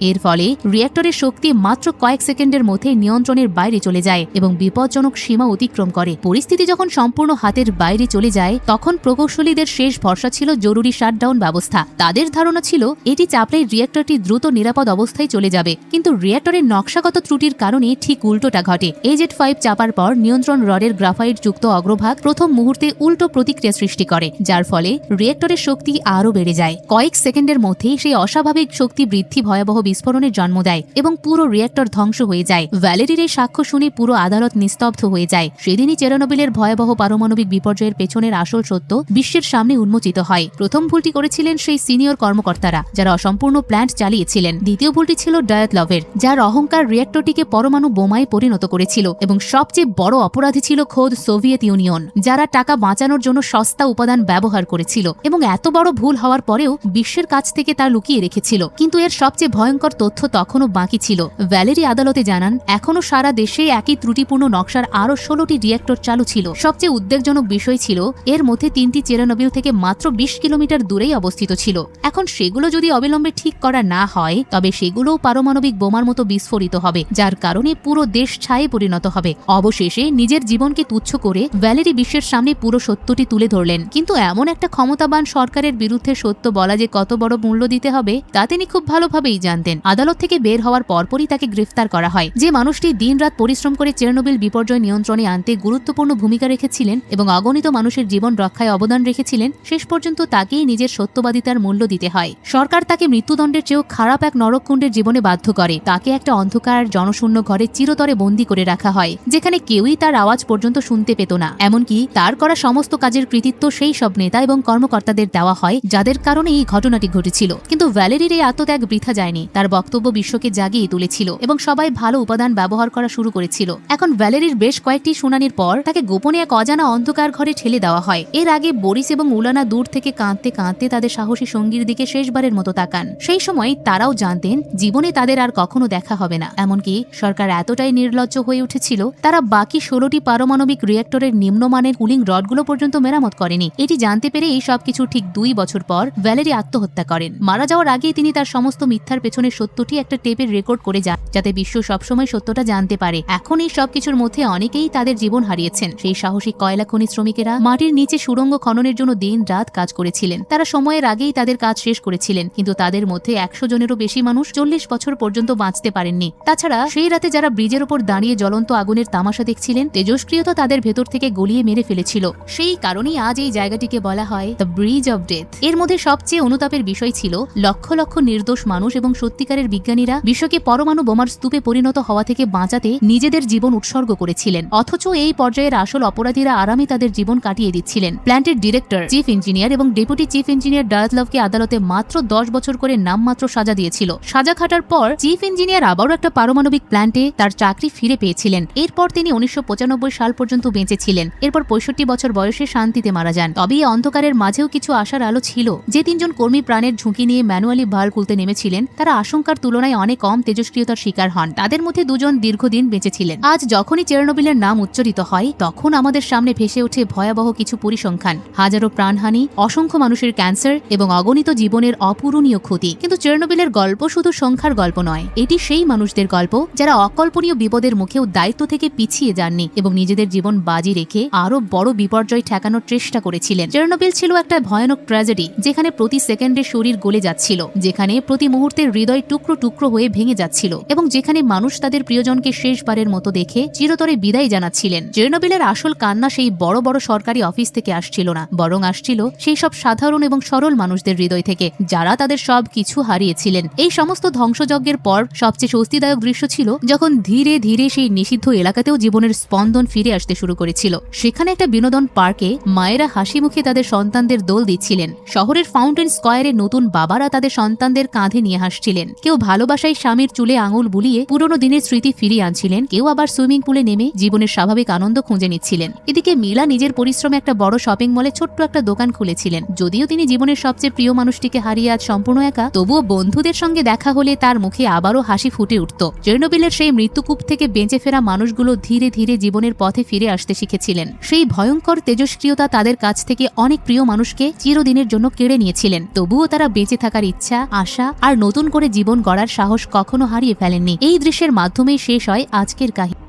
এর ফলে রিয়েক্টরের শক্তি মাত্র কয়েক সেকেন্ডের মধ্যে নিয়ন্ত্রণের বাইরে চলে যায় এবং বিপজ্জনক সীমা অতিক্রম করে। পরিস্থিতি যখন সম্পূর্ণ হাতের বাইরে চলে যায় তখন প্রকৌশলীদের শেষ ভরসা ছিল জরুরি শাটডাউন ব্যবস্থা। তাদের ধারণা ছিল এটি চাপলে রিয়েক্টরটি দ্রুত নিরাপদ অবস্থায় চলে যাবে, কিন্তু রিয়েক্টরের নকশাগত ত্রুটির কারণে ঠিক উল্টোটা ঘটে। AZ-5 চাপার পর নিয়ন্ত্রণ রডের গ্রাফাইট যুক্ত অগ্রভাগ প্রথম মুহূর্তে উল্টো প্রতিক্রিয়া সৃষ্টি করে, যার ফলে রিয়েক্টরের শক্তি আরও বেড়ে যায়। কয়েক সেকেন্ডের মধ্যেই সেই অস্বাভাবিক শক্তি বৃদ্ধি ভয়াবহ বিস্ফোরণের জন্ম দেয় এবং পুরো রিয়েক্টর ধ্বংস হয়ে যায়। ভ্যালেরির এই সাক্ষ্য শুনে পুরো আদালত নিস্তব্ধ হয়ে যায়। সেদিনই চেরনোবিলের ভয়াবহ পারমাণবিক বিপর্যয়ের পেছনের আসল সত্য বিশ্বের সামনে উন্মোচিত হয়। প্রথম ভুলটি করেছিলেন সেই সিনিয়র কর্মকর্তারা যারা অসম্পূর্ণ প্ল্যান্ট চালিয়েছিলেন। দ্বিতীয় ভুলটি ছিল ডায়াতলভের, যার অহংকার রিয়েক্টরটিকে পরমাণু বোমায় পরিণত করেছিল। এবং সবচেয়ে বড় অপরাধী ছিল খোদ সোভিয়েত ইউনিয়ন, যারা তারা টাকা বাঁচানোর জন্য সস্তা উপাদান ব্যবহার করেছিল এবং এত বড় ভুল হওয়ার পরেও বিশ্বের কাছ থেকে তা লুকিয়ে রেখেছিল। কিন্তু এর সবচেয়ে ভয়ঙ্কর তথ্য তখনও বাকি ছিল। ভ্যালেরি আদালতে জানান, এখনো সারা দেশে একই ত্রুটিপূর্ণ নকশার আরো 16টি রিঅ্যাক্টর চালু ছিল। সবচেয়ে উদ্বেগজনক বিষয় ছিল এর মধ্যে 3টি চেরনোবিল থেকে মাত্র 20 কিলোমিটার দূরেই অবস্থিত ছিল। এখন সেগুলো যদি অবিলম্বে ঠিক করা না হয় তবে সেগুলোও পারমাণবিক বোমার মতো বিস্ফোরিত হবে, যার কারণে পুরো দেশ ছায়ে পরিণত হবে। অবশেষে নিজের জীবনকে তুচ্ছ করে ভ্যালেরি বিশ্বের সামনে পুরো সত্যটি তুলে ধরলেন। কিন্তু এমন একটা ক্ষমতাবান সরকারের বিরুদ্ধে সত্য বলা যে কত বড় মূল্য দিতে হবে তা তিনি খুব ভালোভাবেই জানতেন। আদালত থেকে বের হওয়ার পরপরই তাকে গ্রেফতার করা হয়। যে মানুষটি দিনরাত পরিশ্রম করে চেরনোবিল বিপর্যয় নিয়ন্ত্রণে আনতে গুরুত্বপূর্ণ ভূমিকা রেখেছিলেন এবং অগণিত মানুষের জীবন রক্ষায় অবদান রেখেছিলেন, শেষ পর্যন্ত তাকেই নিজের সত্যবাদিতার মূল্য দিতে হয়। সরকার তাকে মৃত্যুদণ্ডের চেয়েও খারাপ এক নরককুণ্ডের জীবনে বাধ্য করে। তাকে একটা অন্ধকার জনশূন্য ঘরে চিরতরে বন্দী করে রাখা হয়, যেখানে কেউই তার আওয়াজ পর্যন্ত শুনতে পেত না। এমনকি তার করা সমস্ত কাজের কৃতিত্ব সেই সব নেতা এবং কর্মকর্তাদের দেওয়া হয় যাদের কারণে এই ঘটনাটি ঘটেছিল। কিন্তু ভ্যালেরির এই আত্মত্যাগ বৃথা যায়নি। তার বক্তব্য বিশ্বকে জাগিয়ে তুলেছিল এবং সবাই ভালো উপাদান ব্যবহার করা শুরু করেছিল। এখন ভ্যালেরির বেশ কয়েকটি শুনানির পর তাকে গোপনে এক অজানা অন্ধকার ঘরে ঠেলে দেওয়া হয়। এর আগে বরিস এবং উলানা দূর থেকে কাঁদতে কাঁদতে তাদের সাহসী সঙ্গীর দিকে শেষবারের মতো তাকান। সেই সময় তারাও জানতেন জীবনে তাদের আর কখনো দেখা হবে না। এমনকি সরকার এতটাই নির্লজ্জ হয়ে উঠেছিল তারা বাকি 16টি পারমাণবিক রিঅ্যাক্টরের নিম্নমানের কুলিং রডগুলো পর্যন্ত মেরামত করেনি। এটি জানতে পেরে এই সবকিছু ঠিক 2 বছর পর ভ্যালেরি আত্মহত্যা করেন। মারা যাওয়ার আগেই তিনি তার সমস্ত মিথ্যার পেছনের সত্যটি একটা টেপের রেকর্ড করে যান, যাতে বিশ্ব সবসময় সত্যটা জানতে পারে। এখন এই সবকিছুর মধ্যে অনেকেই তাদের জীবন হারিয়েছেন। সেই সাহসী কয়লা খনি শ্রমিকেরা মাটির নিচে সুড়ঙ্গ খননের জন্য দিন রাত কাজ করেছিলেন। তারা সময়ের আগেই তাদের কাজ শেষ করেছিলেন, কিন্তু তাদের মধ্যে 100 জনেরও বেশি মানুষ 40 বছর পর্যন্ত বাঁচতে পারেননি। তাছাড়া সেই রাতে যারা ব্রিজের ওপর দাঁড়িয়ে জ্বলন্ত আগুনের তামাশা দেখছিলেন, তেজস্ক্রিয়তা তাদের ভেতর থেকে গলিয়ে মেরে ফেলেছিল। সেই কারণেই আজ এই জায়গাটিকে বলা হয় দ্য ব্রিজ অব ডেথ। এর মধ্যে সবচেয়ে অনুতাপের বিষয় ছিল লক্ষ লক্ষ নির্দোষ মানুষ এবং সত্যিকারের বিজ্ঞানীরা বিশ্বকে পরমাণু বোমার স্তূপে পরিণত হওয়া থেকে বাঁচাতে নিজেদের জীবন উৎসর্গ করেছিলেন। অথচ এই পর্যায়ের আসল অপরাধীরা আরামে তাদের জীবন কাটিয়ে দিচ্ছিলেন। প্ল্যান্টের ডিরেক্টর, চিফ ইঞ্জিনিয়ার এবং ডেপুটি চিফ ইঞ্জিনিয়ার ডায়াতলভকে আদালতে মাত্র 10 বছর করে নামমাত্র সাজা দিয়েছিল। সাজা খাটার পর চিফ ইঞ্জিনিয়ার আবারও একটা পারমাণবিক প্ল্যান্টে তার চাকরি ফিরে পেয়েছিলেন। এরপর তিনি 1995 সাল পর্যন্ত বেঁচে ছিলেন। এরপর 65 বছর বয়সে শান্তিতে মারা যান। তবে এই অন্ধকারের মাঝেও কিছু আশার আলো ছিল। যে 3 জন কর্মী প্রাণের ঝুঁকি নিয়ে ম্যানুয়ালি ভাল্ব খুলতে নেমেছিলেন তারা আশঙ্কার তুলনায় অনেক কম তেজস্ক্রিয়তার শিকার হন। তাদের মধ্যে 2 জন দীর্ঘদিন বেঁচেছিলেন। আজ যখনই চেরনোবিলের নাম উচ্চারিত হয় তখন আমাদের সামনে ভেসে ওঠে ভয়াবহ কিছু পরিসংখ্যান, হাজারো প্রাণহানি, অসংখ্য মানুষের ক্যান্সার এবং অগণিত জীবনের অপূরণীয় ক্ষতি। কিন্তু চেরনোবিলের গল্প শুধু সংখ্যার গল্প নয়, এটি সেই মানুষদের গল্প যারা অকল্পনীয় বিপদের মুখেও দায়িত্ব থেকে পিছিয়ে যাননি এবং নিজেদের জীবন বাজি রেখে আরো বড় বিপর্যয় ঠেকানোর চেষ্টা করেছিলেন। চেরনোবিল ছিল একটা ভয়ানক ট্র্যাজেডি, যেখানে প্রতি সেকেন্ডে শরীর গলে যাচ্ছিল, যেখানে প্রতি মুহূর্তে হৃদয় টুকরো টুকরো হয়ে ভেঙে যাচ্ছিল এবং যেখানে মানুষ তাদের প্রিয়জনকে শেষবারের মতো দেখে চিরতরে বিদায় জানাচ্ছিলেন। চেরনোবিলের আসল কান্না সেই বড় বড় সরকারি অফিস থেকে আসছিল না, বরং আসছিল সেই সব সাধারণ এবং সরল মানুষদের হৃদয় থেকে যারা তাদের সব কিছু হারিয়েছিলেন। এই সমস্ত ধ্বংসযজ্ঞের পর সবচেয়ে স্বস্তিদায়ক দৃশ্য ছিল যখন ধীরে ধীরে সেই নিষিদ্ধ এলাকাতেও জীবনের স্পন্দন ফিরে আসতে শুরু করেছিল। সেখানে একটা বিনোদন পার্কে মায়েরা হাসি মুখে তাদের সন্তানদের দোল দিচ্ছিলেন। শহরের ফাউন্টেন স্কয়ারে নতুন বাবারা তাদের সন্তানদের কাঁধে নিয়ে হাসছিলেন। কেউ ভালোবাসায় স্বামীর চুলে আঙুল বুলিয়ে পুরনো দিনের স্মৃতি ফিরিয়ে আনছিলেন, কেউ আবার সুইমিং পুলে নেমে জীবনের স্বাভাবিক আনন্দ খুঁজে নিচ্ছিলেন। এদিকে মিলা নিজের পরিশ্রমে একটা বড় শপিং মলে ছোট্ট একটা দোকান খুলেছিলেন। যদিও তিনি জীবনের সবচেয়ে প্রিয় মানুষটিকে হারিয়ে আজ সম্পূর্ণ একা, তবুও বন্ধুদের সঙ্গে দেখা হলে তার মুখে আবারও হাসি ফুটে উঠত। চেরনোবিলের সেই মৃত্যুকূপ থেকে বেঁচে ফেরা মানুষগুলো ধীরে ধীরে জীবনের পথে ফিরে আসতে শিখেছিলেন। সেই ভয়ঙ্কর তেজস্ক্রিয়তা তাদের কাছ থেকে অনেক প্রিয় মানুষকে চিরদিনের জন্য কেড়ে নিয়েছিলেন, তবুও তারা বেঁচে থাকার ইচ্ছা, আশা আর নতুন করে জীবন গড়ার সাহস কখনো হারিয়ে ফেলেননি। এই দৃশ্যের মাধ্যমেই শেষ হয় আজকের কাহিনী।